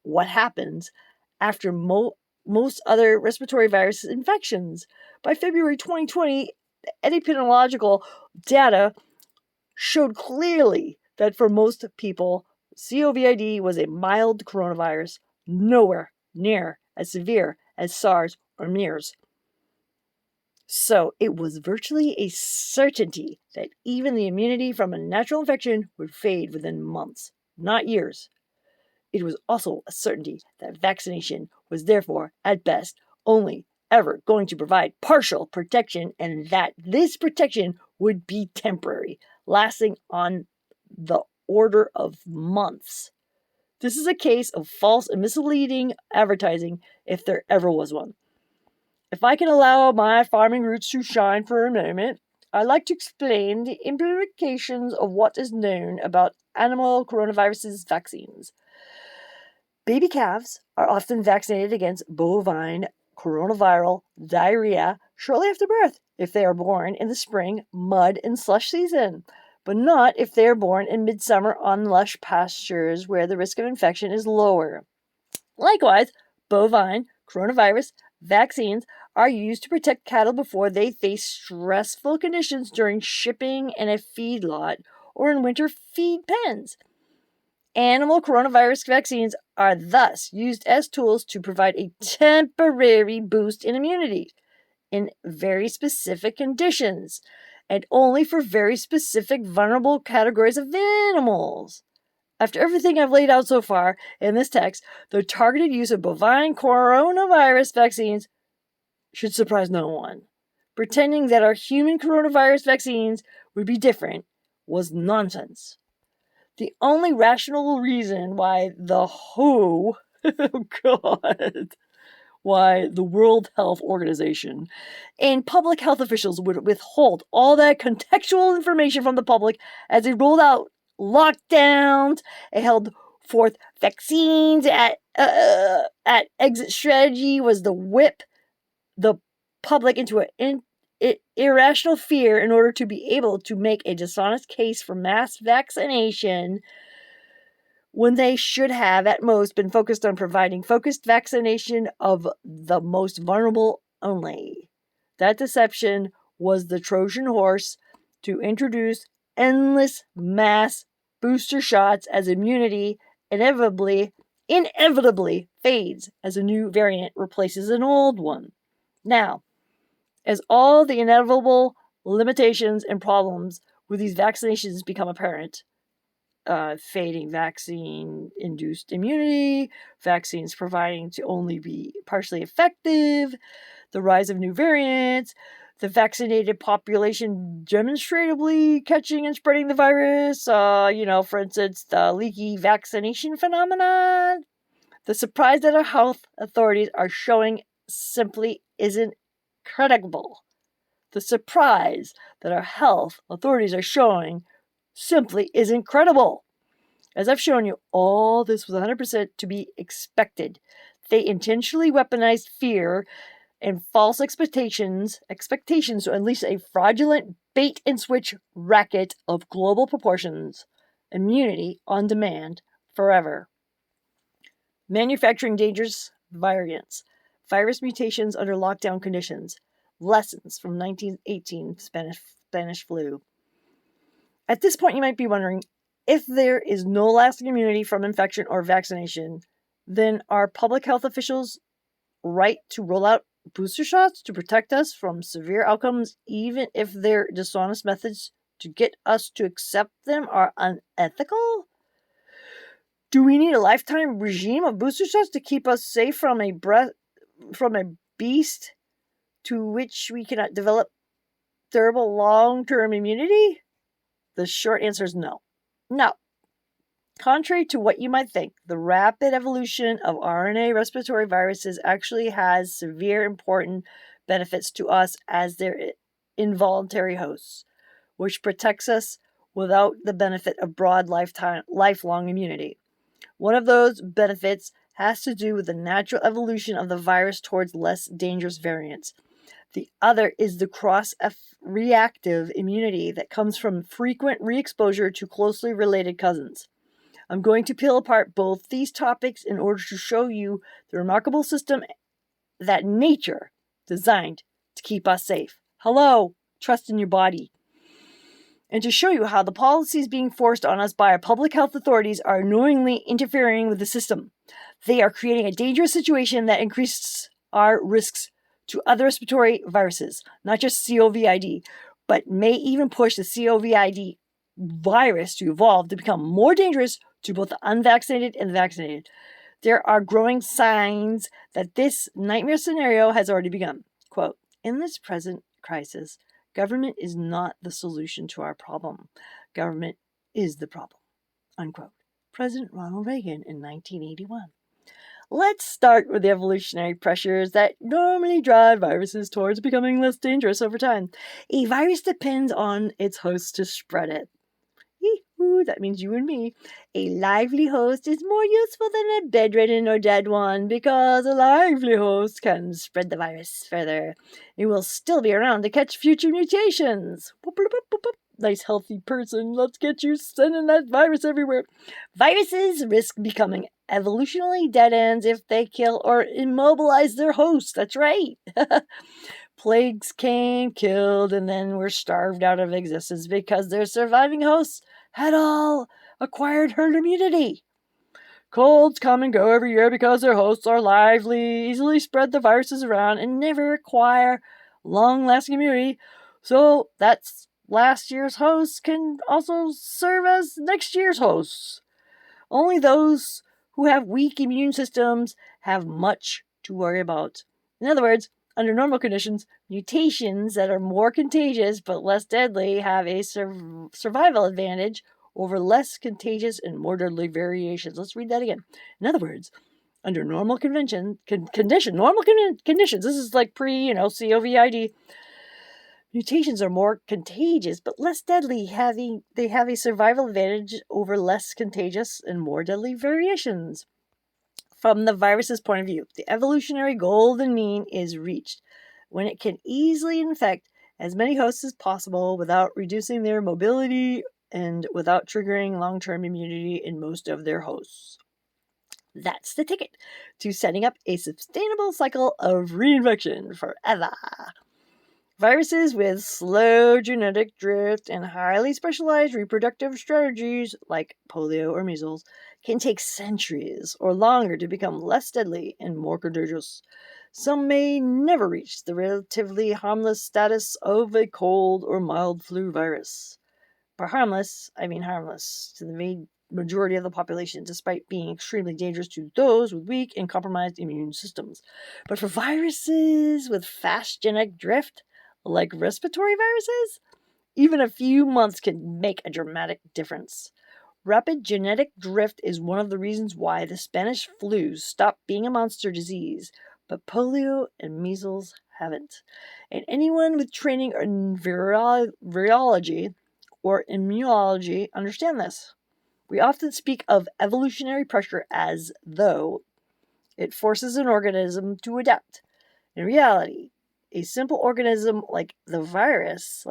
what happens after most other respiratory virus infections. By February 2020, the epidemiological data showed clearly that for most people, COVID was a mild coronavirus, nowhere near as severe as SARS or MERS. So it was virtually a certainty that even the immunity from a natural infection would fade within months, not years. It was also a certainty that vaccination was therefore, at best, only ever going to provide partial protection, and that this protection would be temporary, lasting on the order of months. This is a case of false and misleading advertising, if there ever was one. If I can allow my farming roots to shine for a moment, I'd like to explain the implications of what is known about animal coronaviruses vaccines. Baby calves are often vaccinated against bovine coronaviral diarrhea shortly after birth if they are born in the spring mud and slush season, but not if they are born in midsummer on lush pastures where the risk of infection is lower. Likewise, bovine coronavirus vaccines are used to protect cattle before they face stressful conditions during shipping in a feedlot or in winter feed pens. Animal coronavirus vaccines are thus used as tools to provide a temporary boost in immunity in very specific conditions and only for very specific vulnerable categories of animals. After everything I've laid out so far in this text, the targeted use of bovine coronavirus vaccines should surprise no one. Pretending that our human coronavirus vaccines would be different was nonsense. The only rational reason why the WHO, oh God, why the World Health Organization and public health officials would withhold all that contextual information from the public as they rolled out lockdowns and held forth vaccines at exit strategy was to whip the public into an irrational fear in order to be able to make a dishonest case for mass vaccination when they should have at most been focused on providing focused vaccination of the most vulnerable only. That deception was the Trojan horse to introduce endless mass booster shots as immunity inevitably fades as a new variant replaces an old one. Now, as all the inevitable limitations and problems with these vaccinations become apparent, fading vaccine-induced immunity, vaccines proving to only be partially effective, the rise of new variants, the vaccinated population demonstrably catching and spreading the virus, for instance, the leaky vaccination phenomenon. The surprise that our health authorities are showing simply isn't credible. The surprise that our health authorities are showing simply isn't credible. As I've shown you, all this was 100% to be expected. They intentionally weaponized fear and false expectations to unleash a fraudulent bait-and-switch racket of global proportions. Immunity on demand forever. Manufacturing dangerous variants. Virus mutations under lockdown conditions. Lessons from 1918 Spanish flu. At this point, you might be wondering, if there is no lasting immunity from infection or vaccination, then are public health officials right to roll out booster shots to protect us from severe outcomes, even if their dishonest methods to get us to accept them are unethical? Do we need a lifetime regime of booster shots to keep us safe from a beast to which we cannot develop durable long-term immunity? The short answer is no. No. Contrary to what you might think, the rapid evolution of RNA respiratory viruses actually has severe important benefits to us as their involuntary hosts, which protects us without the benefit of broad lifelong immunity. One of those benefits has to do with the natural evolution of the virus towards less dangerous variants. The other is the cross-reactive immunity that comes from frequent re-exposure to closely related cousins. I'm going to peel apart both these topics in order to show you the remarkable system that nature designed to keep us safe. Hello, trust in your body. And to show you how the policies being forced on us by our public health authorities are knowingly interfering with the system. They are creating a dangerous situation that increases our risks to other respiratory viruses, not just COVID, but may even push the COVID virus to evolve to become more dangerous to both the unvaccinated and the vaccinated. There are growing signs that this nightmare scenario has already begun. Quote, in this present crisis, government is not the solution to our problem. Government is the problem. Unquote. President Ronald Reagan in 1981. Let's start with the evolutionary pressures that normally drive viruses towards becoming less dangerous over time. A virus depends on its host to spread it. Ooh, that means you and me. A lively host is more useful than a bedridden or dead one because a lively host can spread the virus further. It will still be around to catch future mutations. Boop, boop, boop, boop, boop. Nice healthy person, let's get you sending that virus everywhere. Viruses risk becoming evolutionarily dead ends if they kill or immobilize their hosts. That's right. Plagues came, killed, and then were starved out of existence because their surviving hosts had all acquired herd immunity. Colds come and go every year because their hosts are lively, easily spread the viruses around, and never acquire long-lasting immunity. So that's last year's hosts can also serve as next year's hosts. Only those who have weak immune systems have much to worry about. In other words, under normal conditions, mutations that are more contagious but less deadly have a survival advantage over less contagious and more deadly variations. Let's read that again. In other words, under normal conditions, this is like COVID, mutations are more contagious but less deadly. They have a survival advantage over less contagious and more deadly variations. From the virus's point of view, the evolutionary golden mean is reached when it can easily infect as many hosts as possible without reducing their mobility and without triggering long-term immunity in most of their hosts. That's the ticket to setting up a sustainable cycle of reinfection forever. Viruses with slow genetic drift and highly specialized reproductive strategies, like polio or measles, can take centuries or longer to become less deadly and more contagious. Some may never reach the relatively harmless status of a cold or mild flu virus. By harmless, I mean harmless to the majority of the population, despite being extremely dangerous to those with weak and compromised immune systems. But for viruses with fast genetic drift, like respiratory viruses, even a few months can make a dramatic difference. Rapid genetic drift is one of the reasons why the Spanish flu stopped being a monster disease, but polio and measles haven't. And anyone with training in virology or immunology understand this. We often speak of evolutionary pressure as though it forces an organism to adapt. In reality, a simple organism like a virus,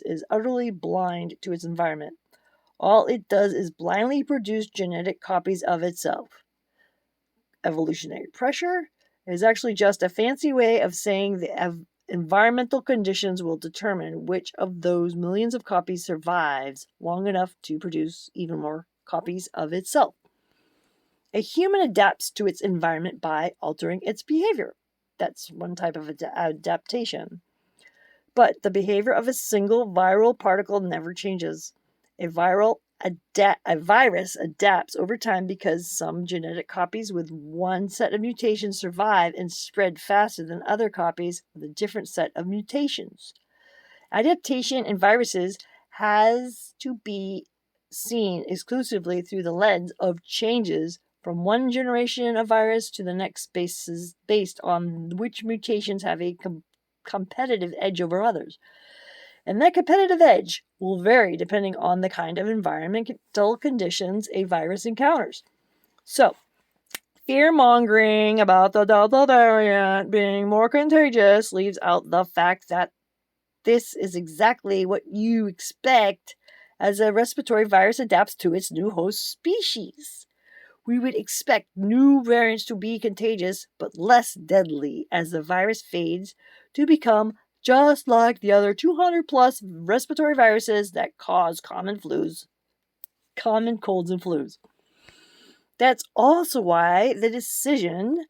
is utterly blind to its environment. All it does is blindly produce genetic copies of itself. Evolutionary pressure is actually just a fancy way of saying the environmental conditions will determine which of those millions of copies survives long enough to produce even more copies of itself. A human adapts to its environment by altering its behavior. That's one type of adaptation. But the behavior of a single viral particle never changes. A virus adapts over time because some genetic copies with one set of mutations survive and spread faster than other copies with a different set of mutations. Adaptation in viruses has to be seen exclusively through the lens of changes from one generation of virus to the next based on which mutations have a competitive edge over others. And that competitive edge will vary depending on the kind of environmental conditions a virus encounters. So, fear-mongering about the Delta variant being more contagious leaves out the fact that this is exactly what you expect as a respiratory virus adapts to its new host species. We would expect new variants to be contagious but less deadly as the virus fades to become just like the other 200 plus respiratory viruses that cause common colds and flus. That's also why the decision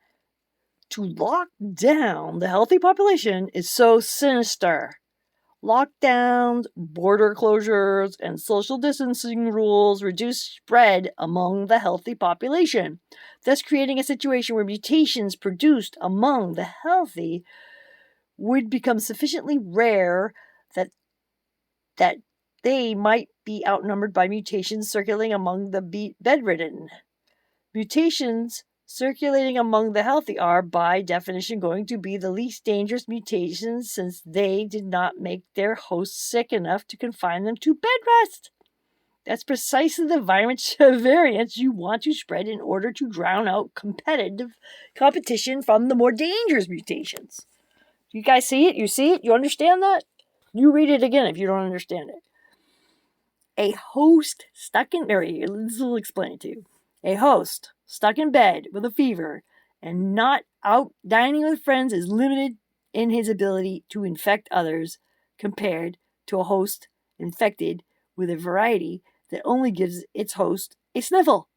to lock down the healthy population is so sinister. Lockdowns, border closures, and social distancing rules reduce spread among the healthy population, thus creating a situation where mutations produced among the healthy would become sufficiently rare that they might be outnumbered by mutations circulating among the bedridden. Mutations circulating among the healthy are, by definition, going to be the least dangerous mutations since they did not make their hosts sick enough to confine them to bed rest. That's precisely the variants you want to spread in order to drown out competition from the more dangerous mutations. You guys see it? You see it? You understand that? You read it again if you don't understand it. A host stuck in... This will explain it to you. A host stuck in bed with a fever and not out dining with friends is limited in his ability to infect others compared to a host infected with a variety that only gives its host a sniffle.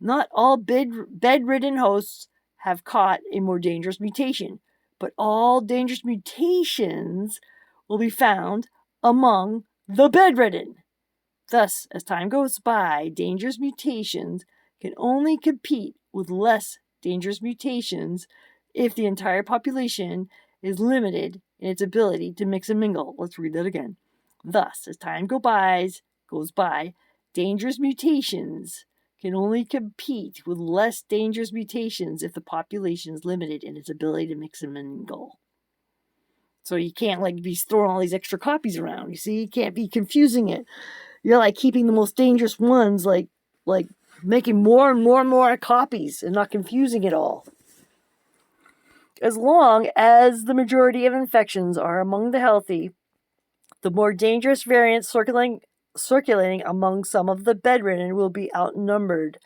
Not all bedridden hosts have caught a more dangerous mutation, but all dangerous mutations will be found among the bedridden. Thus, as time goes by, dangerous mutations can only compete with less dangerous mutations if the entire population is limited in its ability to mix and mingle. Let's read that again. Thus, as time goes by, dangerous mutations can only compete with less dangerous mutations if the population is limited in its ability to mix and mingle. So you can't be throwing all these extra copies around. You see, you can't be confusing it. You're keeping the most dangerous ones, making more and more and more copies and not confusing it all. As long as the majority of infections are among the healthy, the more dangerous variants circulating among some of the bedridden will be outnumbered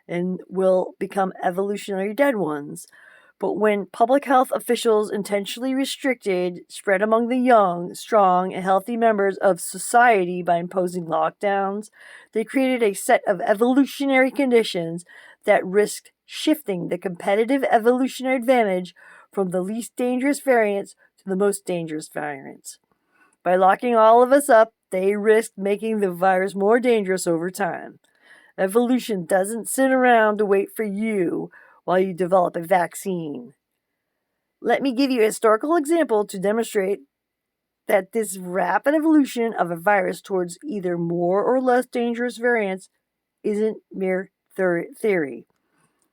and will become evolutionary dead ones. But when public health officials intentionally restricted spread among the young, strong, and healthy members of society by imposing lockdowns, they created a set of evolutionary conditions that risked shifting the competitive evolutionary advantage from the least dangerous variants to the most dangerous variants. By locking all of us up, they risked making the virus more dangerous over time. Evolution doesn't sit around to wait for you while you develop a vaccine. Let me give you a historical example to demonstrate that this rapid evolution of a virus towards either more or less dangerous variants isn't mere theory.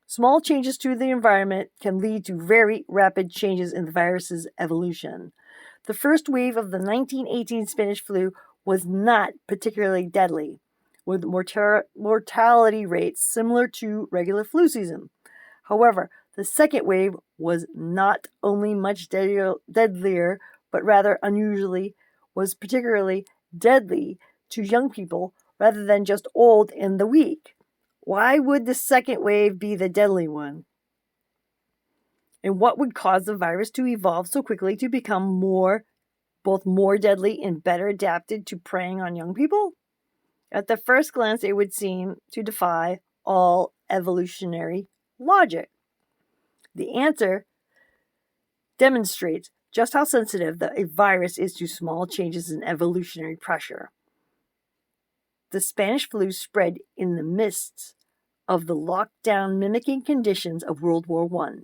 Small changes to the environment can lead to very rapid changes in the virus's evolution. The first wave of the 1918 Spanish flu was not particularly deadly, with mortality rates similar to regular flu season. However, the second wave was not only much deadlier, but rather unusually was particularly deadly to young people rather than just old and the weak. Why would the second wave be the deadly one? And what would cause the virus to evolve so quickly to become both more deadly and better adapted to preying on young people? At the first glance, it would seem to defy all evolutionary logic. The answer demonstrates just how sensitive a virus is to small changes in evolutionary pressure. The Spanish flu spread in the midst of the lockdown mimicking conditions of World War I.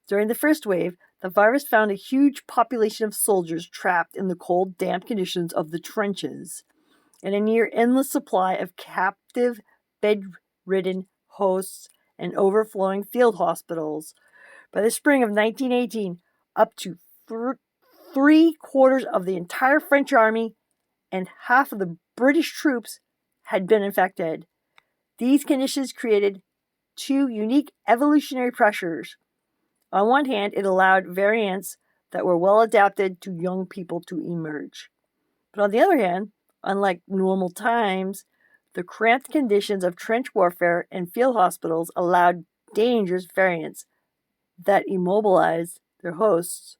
During the first wave, the virus found a huge population of soldiers trapped in the cold, damp conditions of the trenches, and a near endless supply of captive, bedridden hosts and overflowing field hospitals. By the spring of 1918, up to 3/4 of the entire French army and half of the British troops had been infected. These conditions created two unique evolutionary pressures. On one hand, it allowed variants that were well adapted to young people to emerge. But on the other hand, unlike normal times, the cramped conditions of trench warfare and field hospitals allowed dangerous variants that immobilized their hosts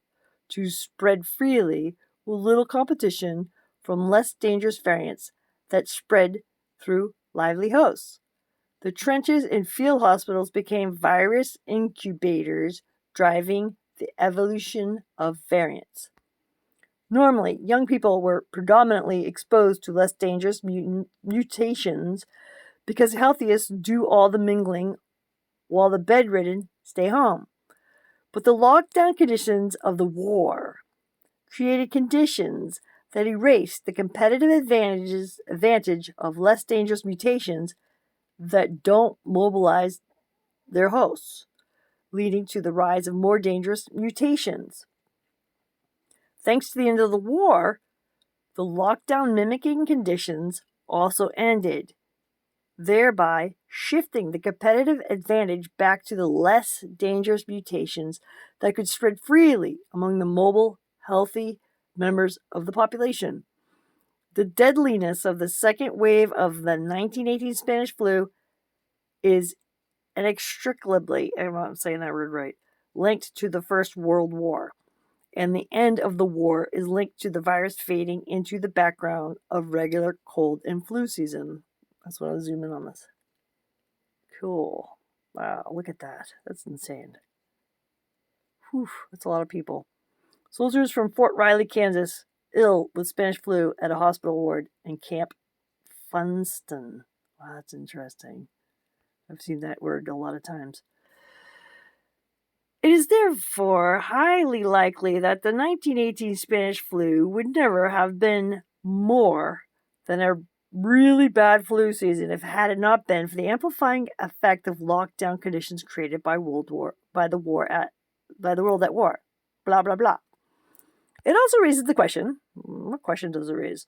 to spread freely with little competition from less dangerous variants that spread through lively hosts. The trenches and field hospitals became virus incubators, driving the evolution of variants. Normally, young people were predominantly exposed to less dangerous mutations because the healthiest do all the mingling while the bedridden stay home. But the lockdown conditions of the war created conditions that erased the competitive advantage of less dangerous mutations that don't mobilize their hosts, leading to the rise of more dangerous mutations. Thanks to the end of the war, the lockdown mimicking conditions also ended, thereby shifting the competitive advantage back to the less dangerous mutations that could spread freely among the mobile, healthy members of the population. The deadliness of the second wave of the 1918 Spanish flu is inextricably, I'm saying that word right, linked to the First World War. And the end of the war is linked to the virus fading into the background of regular cold and flu season. That's what I'll zoom in on this. Cool. Wow, look at that. That's insane. Whew, that's a lot of people. Soldiers from Fort Riley, Kansas, ill with Spanish flu at a hospital ward in Camp Funston. Wow, that's interesting. I've seen that word a lot of times. It is therefore highly likely that the 1918 Spanish flu would never have been more than a really bad flu season if had it not been for the amplifying effect of lockdown conditions created by the world at war. Blah blah blah. It also raises the question, what question does it raise?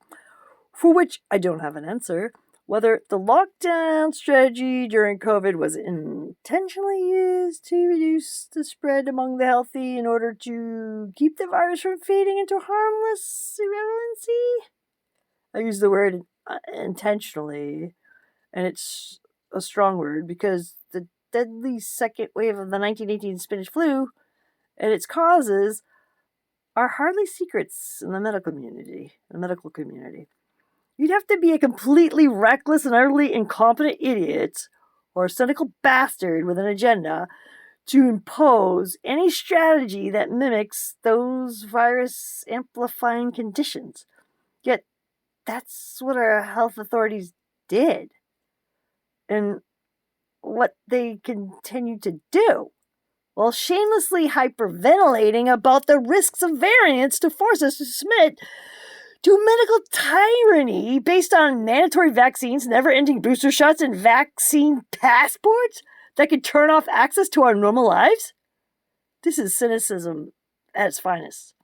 For which I don't have an answer, whether the lockdown strategy during COVID was intentionally used to reduce the spread among the healthy in order to keep the virus from fading into harmless irrelevancy. I use the word intentionally, and it's a strong word because the deadly second wave of the 1918 Spanish flu and its causes are hardly secrets in the medical community. You'd have to be a completely reckless and utterly incompetent idiot or a cynical bastard with an agenda to impose any strategy that mimics those virus amplifying conditions. Yet, that's what our health authorities did. And what they continue to do, while shamelessly hyperventilating about the risks of variants to force us to submit to medical tyranny based on mandatory vaccines, never-ending booster shots, and vaccine passports that could turn off access to our normal lives? This is cynicism at its finest.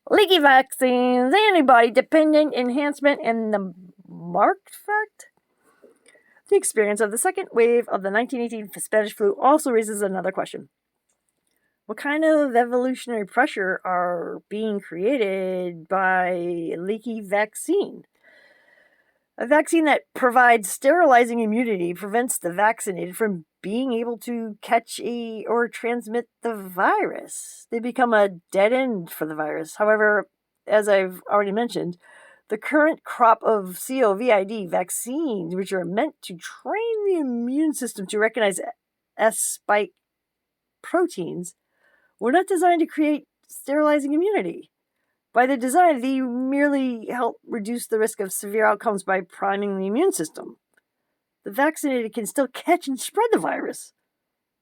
Leaky vaccines, antibody-dependent enhancement, and the marked fact? The experience of the second wave of the 1918 Spanish flu also raises another question. What kind of evolutionary pressure are being created by a leaky vaccine? A vaccine that provides sterilizing immunity prevents the vaccinated from being able to catch or transmit the virus. They become a dead end for the virus. However, as I've already mentioned, the current crop of COVID vaccines, which are meant to train the immune system to recognize S-spike proteins, were not designed to create sterilizing immunity. By their design, they merely help reduce the risk of severe outcomes by priming the immune system. The vaccinated can still catch and spread the virus.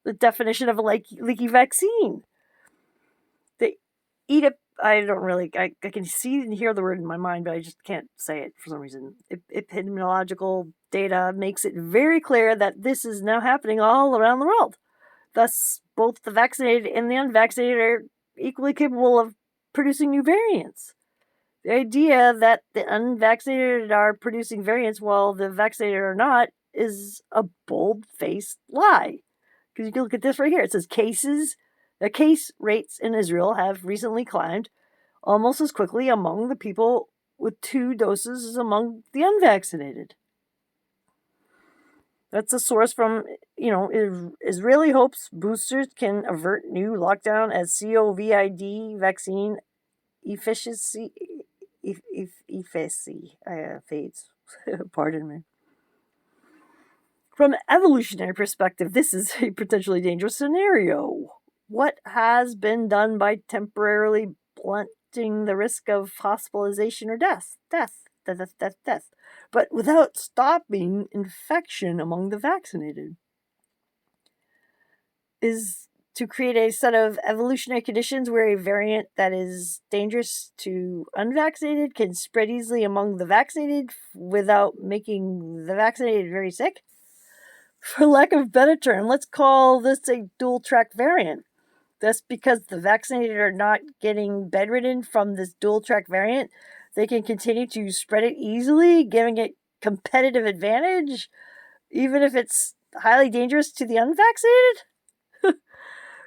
The definition of a leaky vaccine. They eat it. I can see and hear the word in my mind, but I just can't say it for some reason. Epidemiological data makes it very clear that this is now happening all around the world. Thus, both the vaccinated and the unvaccinated are equally capable of producing new variants. The idea that the unvaccinated are producing variants while the vaccinated are not is a bold-faced lie. Because you can look at this right here. It says the case rates in Israel have recently climbed almost as quickly among the people with 2 doses as among the unvaccinated. That's a source from, Israeli hopes boosters can avert new lockdown as COVID vaccine efficacy fades. Pardon me. From an evolutionary perspective, this is a potentially dangerous scenario. What has been done by temporarily blunting the risk of hospitalization or death, but without stopping infection among the vaccinated, is to create a set of evolutionary conditions where a variant that is dangerous to unvaccinated can spread easily among the vaccinated without making the vaccinated very sick. For lack of a better term, let's call this a dual-track variant. That's because the vaccinated are not getting bedridden from this dual-track variant. They can continue to spread it easily, giving it competitive advantage, even if it's highly dangerous to the unvaccinated?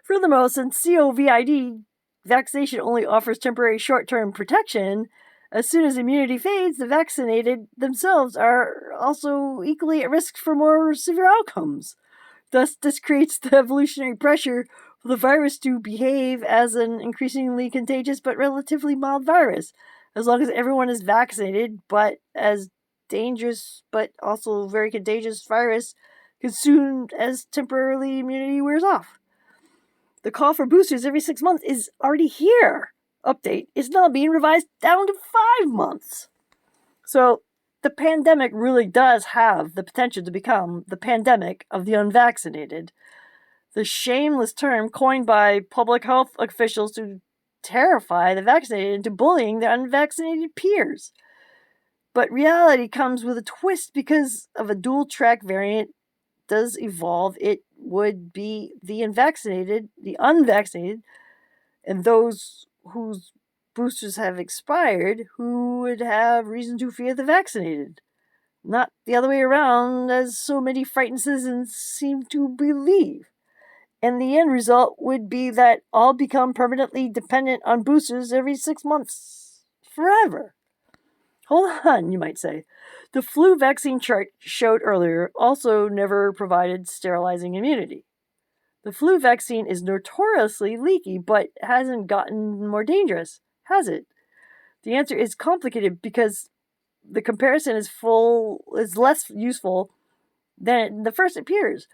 Furthermore, since COVID vaccination only offers temporary short-term protection, as soon as immunity fades, the vaccinated themselves are also equally at risk for more severe outcomes. Thus, this creates the evolutionary pressure for the virus to behave as an increasingly contagious but relatively mild virus, as long as everyone is vaccinated, but as dangerous but also very contagious virus consumed as temporarily immunity wears off. The call for boosters every 6 months is already here. Update is now being revised down to 5 months. So the pandemic really does have the potential to become the pandemic of the unvaccinated. The shameless term coined by public health officials to terrify the vaccinated into bullying their unvaccinated peers. But reality comes with a twist because of a dual track variant does evolve. It would be the unvaccinated, and those whose boosters have expired who would have reason to fear the vaccinated. Not the other way around, as so many frightened citizens seem to believe. And the end result would be that all become permanently dependent on boosters every 6 months. Forever. Hold on, you might say. The flu vaccine chart showed earlier also never provided sterilizing immunity. The flu vaccine is notoriously leaky, but hasn't gotten more dangerous, has it? The answer is complicated because the comparison is less useful than the first appears.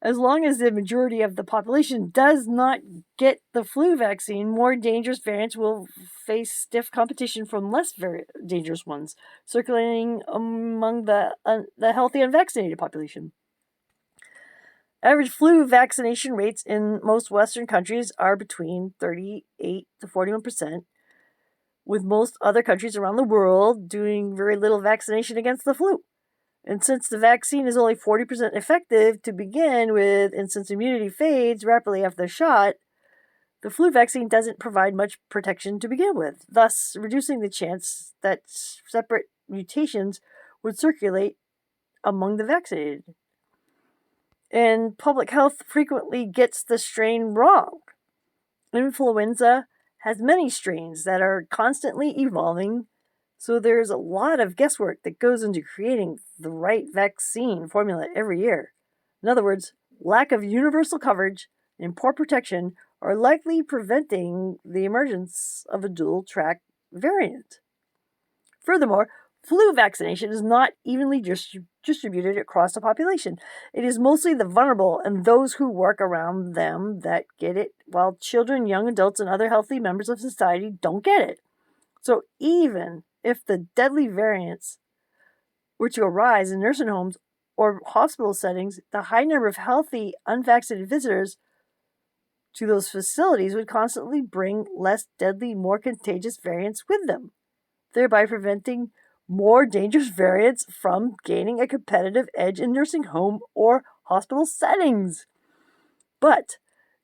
As long as the majority of the population does not get the flu vaccine, more dangerous variants will face stiff competition from less very dangerous ones, circulating among the healthy unvaccinated population. Average flu vaccination rates in most Western countries are between 38 to 41%, with most other countries around the world doing very little vaccination against the flu. And since the vaccine is only 40% effective to begin with, and since immunity fades rapidly after the shot, the flu vaccine doesn't provide much protection to begin with, thus reducing the chance that separate mutations would circulate among the vaccinated. And public health frequently gets the strain wrong. Influenza has many strains that are constantly evolving, so there's a lot of guesswork that goes into creating the right vaccine formula every year. In other words, lack of universal coverage and poor protection are likely preventing the emergence of a dual-track variant. Furthermore, flu vaccination is not evenly distributed across the population. It is mostly the vulnerable and those who work around them that get it, while children, young adults, and other healthy members of society don't get it. So even if the deadly variants were to arise in nursing homes or hospital settings, the high number of healthy, unvaccinated visitors to those facilities would constantly bring less deadly, more contagious variants with them, thereby preventing more dangerous variants from gaining a competitive edge in nursing home or hospital settings. But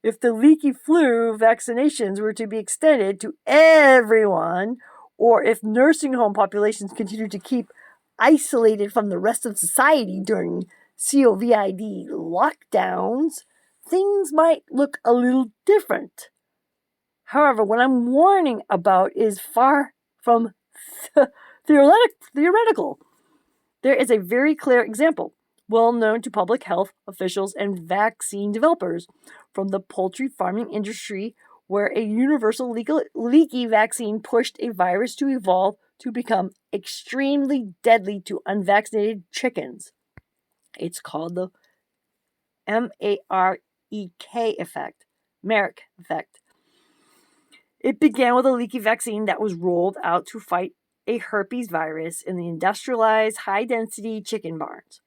if the leaky flu vaccinations were to be extended to everyone, or if nursing home populations continue to keep isolated from the rest of society during COVID lockdowns, things might look a little different. However, what I'm warning about is far from theoretical. There is a very clear example, well known to public health officials and vaccine developers, from the poultry farming industry, where a universal leaky vaccine pushed a virus to evolve to become extremely deadly to unvaccinated chickens. It's called the Marek effect. Marek effect. It began with a leaky vaccine that was rolled out to fight a herpes virus in the industrialized high-density chicken barns.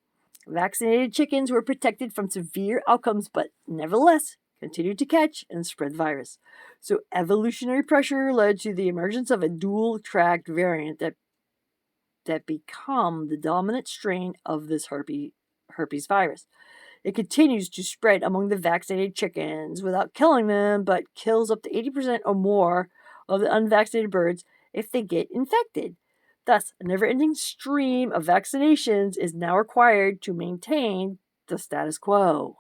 Vaccinated chickens were protected from severe outcomes, but nevertheless continued to catch and spread the virus. So evolutionary pressure led to the emergence of a dual-tracked variant that become the dominant strain of this herpes virus. It continues to spread among the vaccinated chickens without killing them, but kills up to 80% or more of the unvaccinated birds if they get infected. Thus, a never-ending stream of vaccinations is now required to maintain the status quo.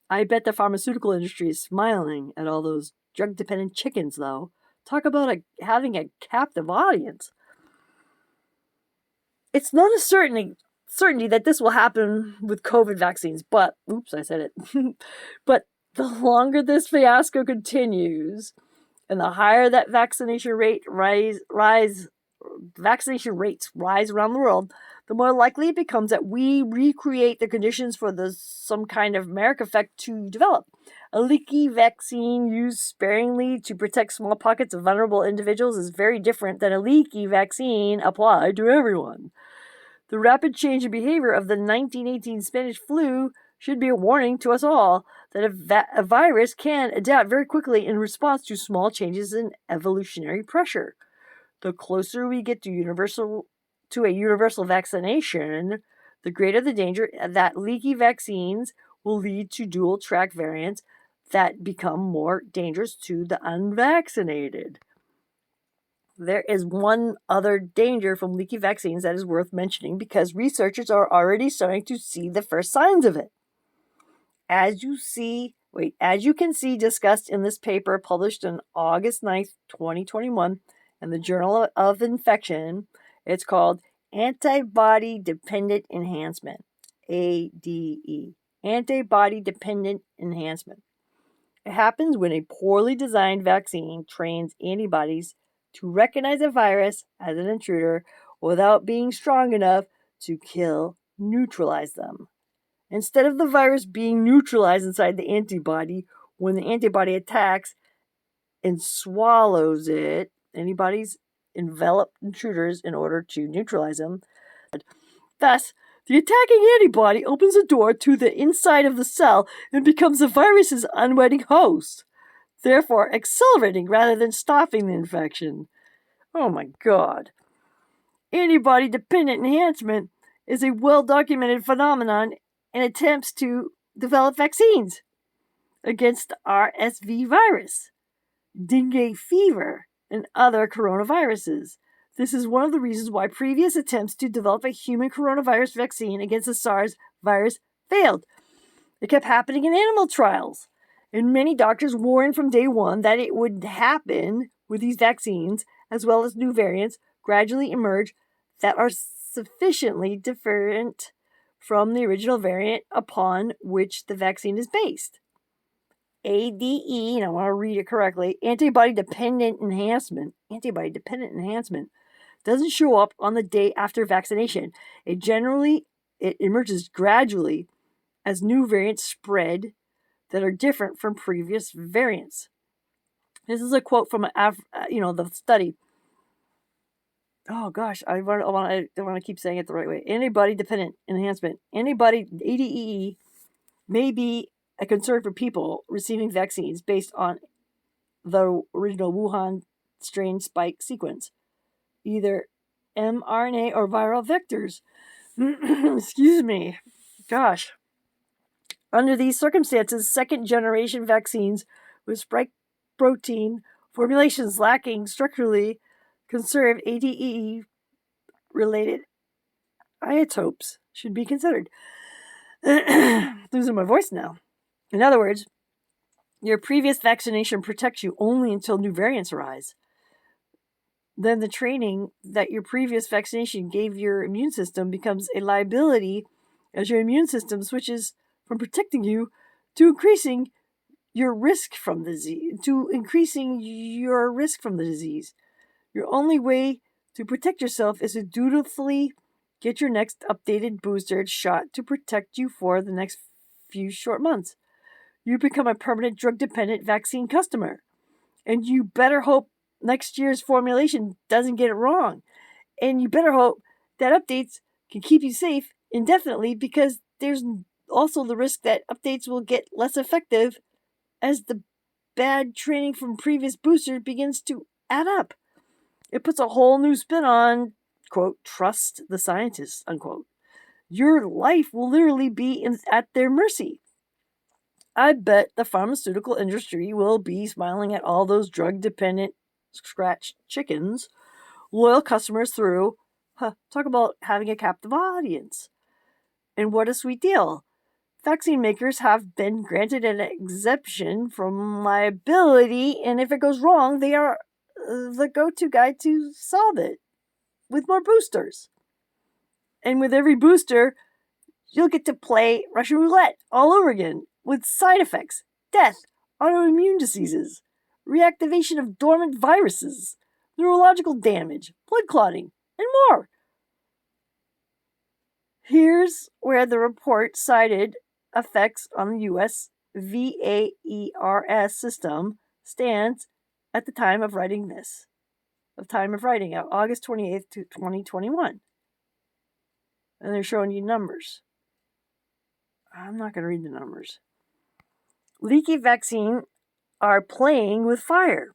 I bet the pharmaceutical industry is smiling at all those drug-dependent chickens, though. Talk about having a captive audience. It's not a certainty that this will happen with COVID vaccines, but, oops, I said it. But the longer this fiasco continues, and the higher that vaccination rates rise around the world, the more likely it becomes that we recreate the conditions for some kind of Merck effect to develop. A leaky vaccine used sparingly to protect small pockets of vulnerable individuals is very different than a leaky vaccine applied to everyone. The rapid change in behavior of the 1918 Spanish flu should be a warning to us all that a virus can adapt very quickly in response to small changes in evolutionary pressure. The closer we get to a universal vaccination, the greater the danger that leaky vaccines will lead to dual-track variants that become more dangerous to the unvaccinated. There is one other danger from leaky vaccines that is worth mentioning because researchers are already starting to see the first signs of it. As you can see discussed in this paper published on August 9th, 2021 in the Journal of Infection, it's called Antibody Dependent Enhancement, ADE, Antibody Dependent Enhancement. It happens when a poorly designed vaccine trains antibodies to recognize a virus as an intruder without being strong enough to neutralize them. Instead of the virus being neutralized inside the antibody, when the antibody attacks and swallows it, antibodies envelop intruders in order to neutralize them. Thus, the attacking antibody opens the door to the inside of the cell and becomes the virus's unwitting host, therefore accelerating rather than stopping the infection. Oh my God. Antibody-dependent enhancement is a well-documented phenomenon in attempts to develop vaccines against the RSV virus, dengue fever, and other coronaviruses. This is one of the reasons why previous attempts to develop a human coronavirus vaccine against the SARS virus failed. It kept happening in animal trials, and many doctors warned from day one that it would happen with these vaccines, as well as new variants gradually emerge that are sufficiently different from the original variant upon which the vaccine is based. ADE, and I want to read it correctly, antibody-dependent enhancement, doesn't show up on the day after vaccination. It emerges gradually as new variants spread that are different from previous variants. This is a quote from the study. Oh gosh, I want to keep saying it the right way. Antibody-dependent enhancement. Antibody ADE may be a concern for people receiving vaccines based on the original Wuhan strain spike sequence, either mRNA or viral vectors. Excuse me. Gosh. Under these circumstances, second-generation vaccines with spike protein formulations lacking structurally conserved ADE-related isotopes should be considered. Losing my voice now. In other words, your previous vaccination protects you only until new variants arise. Then the training that your previous vaccination gave your immune system becomes a liability as your immune system switches from protecting you to increasing your risk from the disease. Your only way to protect yourself is to dutifully get your next updated booster shot to protect you for the next few short months. You become a permanent drug-dependent vaccine customer. And you better hope next year's formulation doesn't get it wrong. And you better hope that updates can keep you safe indefinitely, because there's also the risk that updates will get less effective as the bad training from previous boosters begins to add up. It puts a whole new spin on, quote, trust the scientists, unquote. Your life will literally be at their mercy. I bet the pharmaceutical industry will be smiling at all those drug-dependent scratch chickens loyal customers through, talk about having a captive audience. And what a sweet deal. Vaccine makers have been granted an exemption from liability, and if it goes wrong, they are the go-to guy to solve it with more boosters. And with every booster, you'll get to play Russian roulette all over again with side effects, death, autoimmune diseases, reactivation of dormant viruses, neurological damage, blood clotting, and more. Here's where the report cited effects on the U.S. VAERS system stands at the time of writing this. August 28th, 2021. And they're showing you numbers. I'm not going to read the numbers. Leaky vaccine are playing with fire.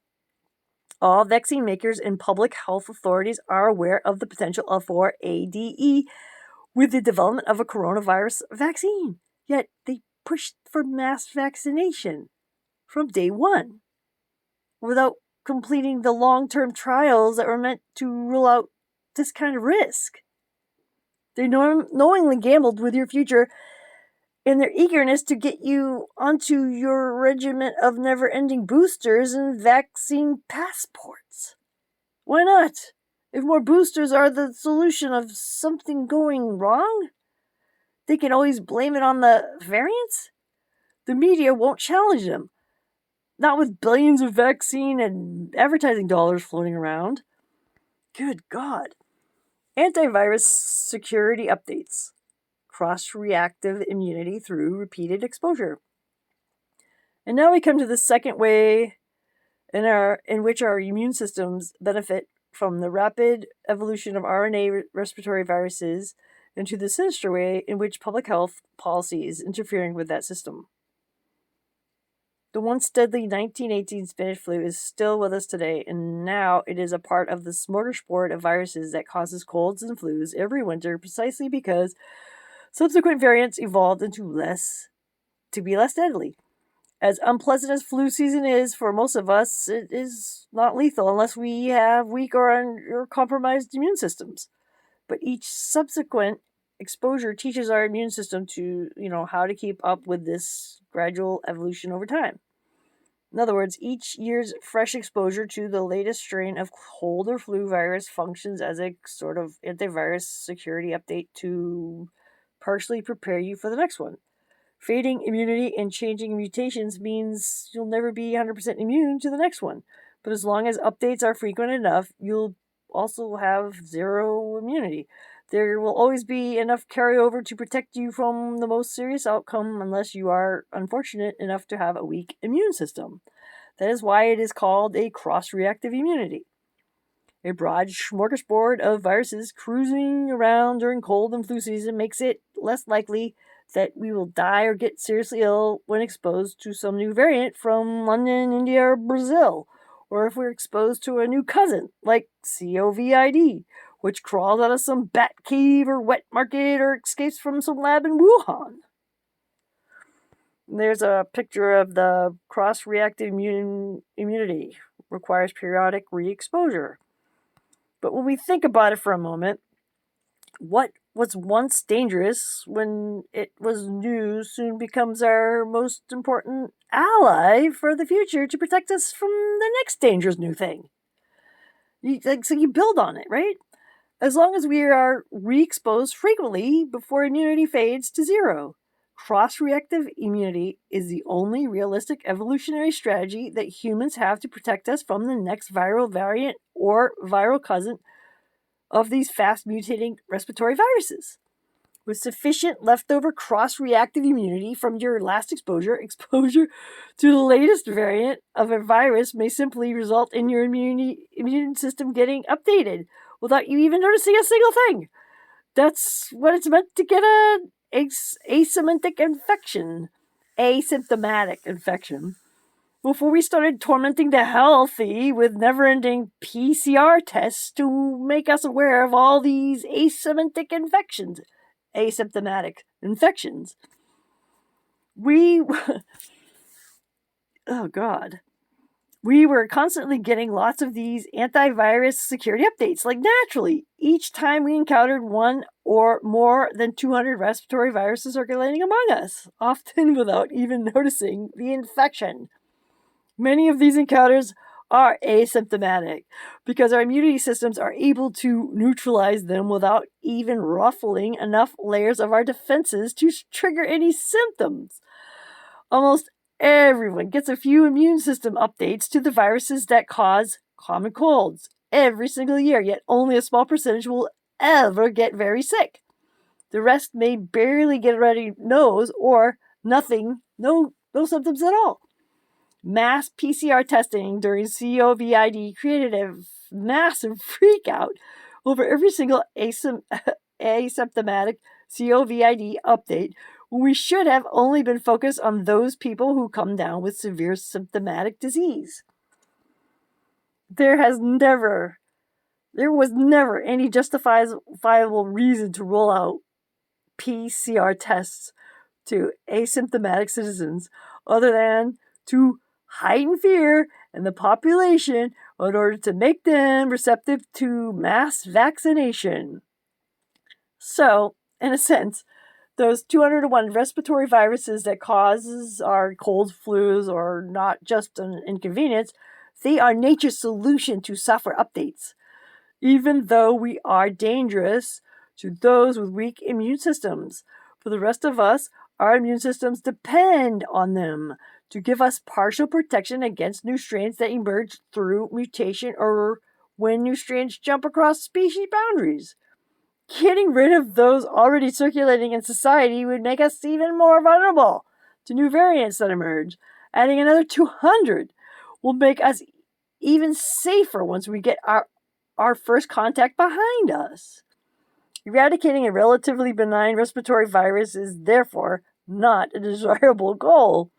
All vaccine makers and public health authorities are aware of the potential for ADE with the development of a coronavirus vaccine. Yet they pushed for mass vaccination from day one without completing the long-term trials that were meant to rule out this kind of risk. They knowingly gambled with your future in their eagerness to get you onto your regiment of never-ending boosters and vaccine passports. Why not? If more boosters are the solution of something going wrong, they can always blame it on the variants. The media won't challenge them. Not with billions of vaccine and advertising dollars floating around. Good God. Antivirus security updates. Cross-reactive immunity through repeated exposure. And now we come to the second way in which our immune systems benefit from the rapid evolution of RNA respiratory viruses into the sinister way in which public health policy is interfering with that system. The once deadly 1918 Spanish flu is still with us today, and now it is a part of the smorgasbord of viruses that causes colds and flus every winter precisely because subsequent variants evolved into to be less deadly. As unpleasant as flu season is for most of us, it is not lethal unless we have weak or compromised immune systems. But each subsequent exposure teaches our immune system to, how to keep up with this gradual evolution over time. In other words, each year's fresh exposure to the latest strain of cold or flu virus functions as a sort of antivirus security update to partially prepare you for the next one. Fading immunity and changing mutations means you'll never be 100% immune to the next one. But as long as updates are frequent enough, you'll also have zero immunity. There will always be enough carryover to protect you from the most serious outcome unless you are unfortunate enough to have a weak immune system. That is why it is called a cross-reactive immunity. A broad smorgasbord of viruses cruising around during cold and flu season makes it less likely that we will die or get seriously ill when exposed to some new variant from London, India, or Brazil, or if we're exposed to a new cousin, like COVID, which crawls out of some bat cave or wet market or escapes from some lab in Wuhan. There's a picture of the cross-reactive immunity. Requires periodic re-exposure. But when we think about it for a moment, what was once dangerous when it was new soon becomes our most important ally for the future to protect us from the next dangerous new thing. So you build on it, right? As long as we are re-exposed frequently before immunity fades to zero. Cross-reactive immunity is the only realistic evolutionary strategy that humans have to protect us from the next viral variant or viral cousin of these fast-mutating respiratory viruses. With sufficient leftover cross-reactive immunity from your last exposure to the latest variant of a virus may simply result in your immune system getting updated without you even noticing a single thing. That's what it's meant to get an asymptomatic infection. Before we started tormenting the healthy with never-ending PCR tests to make us aware of all these asymptomatic infections. Oh God. we were constantly getting lots of these antivirus security updates, like naturally, each time we encountered one or more than 200 respiratory viruses circulating among us, often without even noticing the infection. Many of these encounters are asymptomatic because our immunity systems are able to neutralize them without even ruffling enough layers of our defenses to trigger any symptoms. Almost everyone gets a few immune system updates to the viruses that cause common colds every single year, yet only a small percentage will ever get very sick. The rest may barely get a runny nose or nothing, no symptoms at all. Mass PCR testing during COVID created a massive freakout over every single asymptomatic COVID update, when we should have only been focused on those people who come down with severe symptomatic disease. There was never any justifiable reason to roll out PCR tests to asymptomatic citizens other than to heighten fear in the population in order to make them receptive to mass vaccination. So, in a sense, those 201 respiratory viruses that causes our colds, flus, are not just an inconvenience, they are nature's solution to software updates. Even though we are dangerous to those with weak immune systems, for the rest of us, our immune systems depend on them to give us partial protection against new strains that emerge through mutation or when new strains jump across species boundaries. Getting rid of those already circulating in society would make us even more vulnerable to new variants that emerge. Adding another 200 will make us even safer once we get our first contact behind us. Eradicating a relatively benign respiratory virus is therefore not a desirable goal,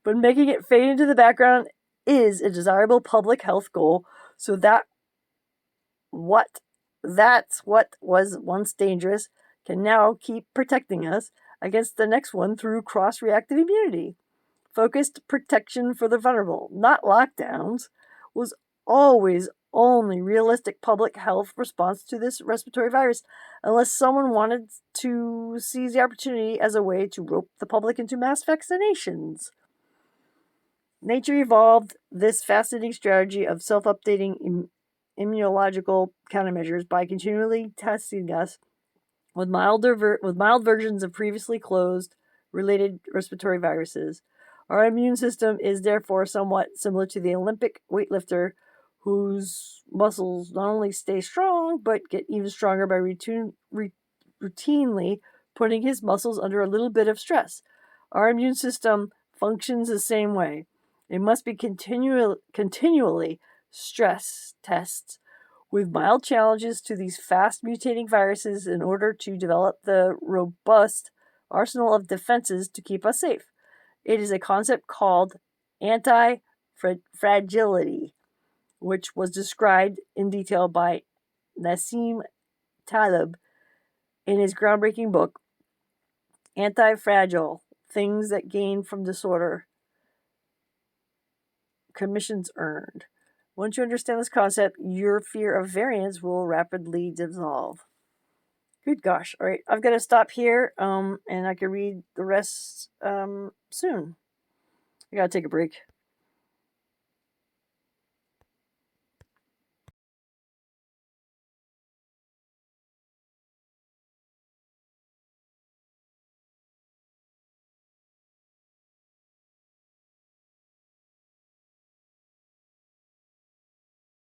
but making it fade into the background is a desirable public health goal, so that's what was once dangerous can now keep protecting us against the next one through cross-reactive immunity. Focused protection for the vulnerable, not lockdowns, was always only realistic public health response to this respiratory virus, unless someone wanted to seize the opportunity as a way to rope the public into mass vaccinations. Nature evolved this fascinating strategy of self-updating immunological countermeasures by continually testing us with mild versions of previously closed related respiratory viruses. Our immune system is therefore somewhat similar to the Olympic weightlifter whose muscles not only stay strong but get even stronger by routinely putting his muscles under a little bit of stress. Our immune system functions the same way. It must be continually stress tests with mild challenges to these fast mutating viruses in order to develop the robust arsenal of defenses to keep us safe. It is a concept called anti-fragility, which was described in detail by Nassim Taleb in his groundbreaking book, Anti-Fragile, Things That Gain from Disorder, Commissions Earned. Once you understand this concept, your fear of variants will rapidly dissolve. Good gosh. All right, I've got to stop here, and I can read the rest soon. I got to take a break.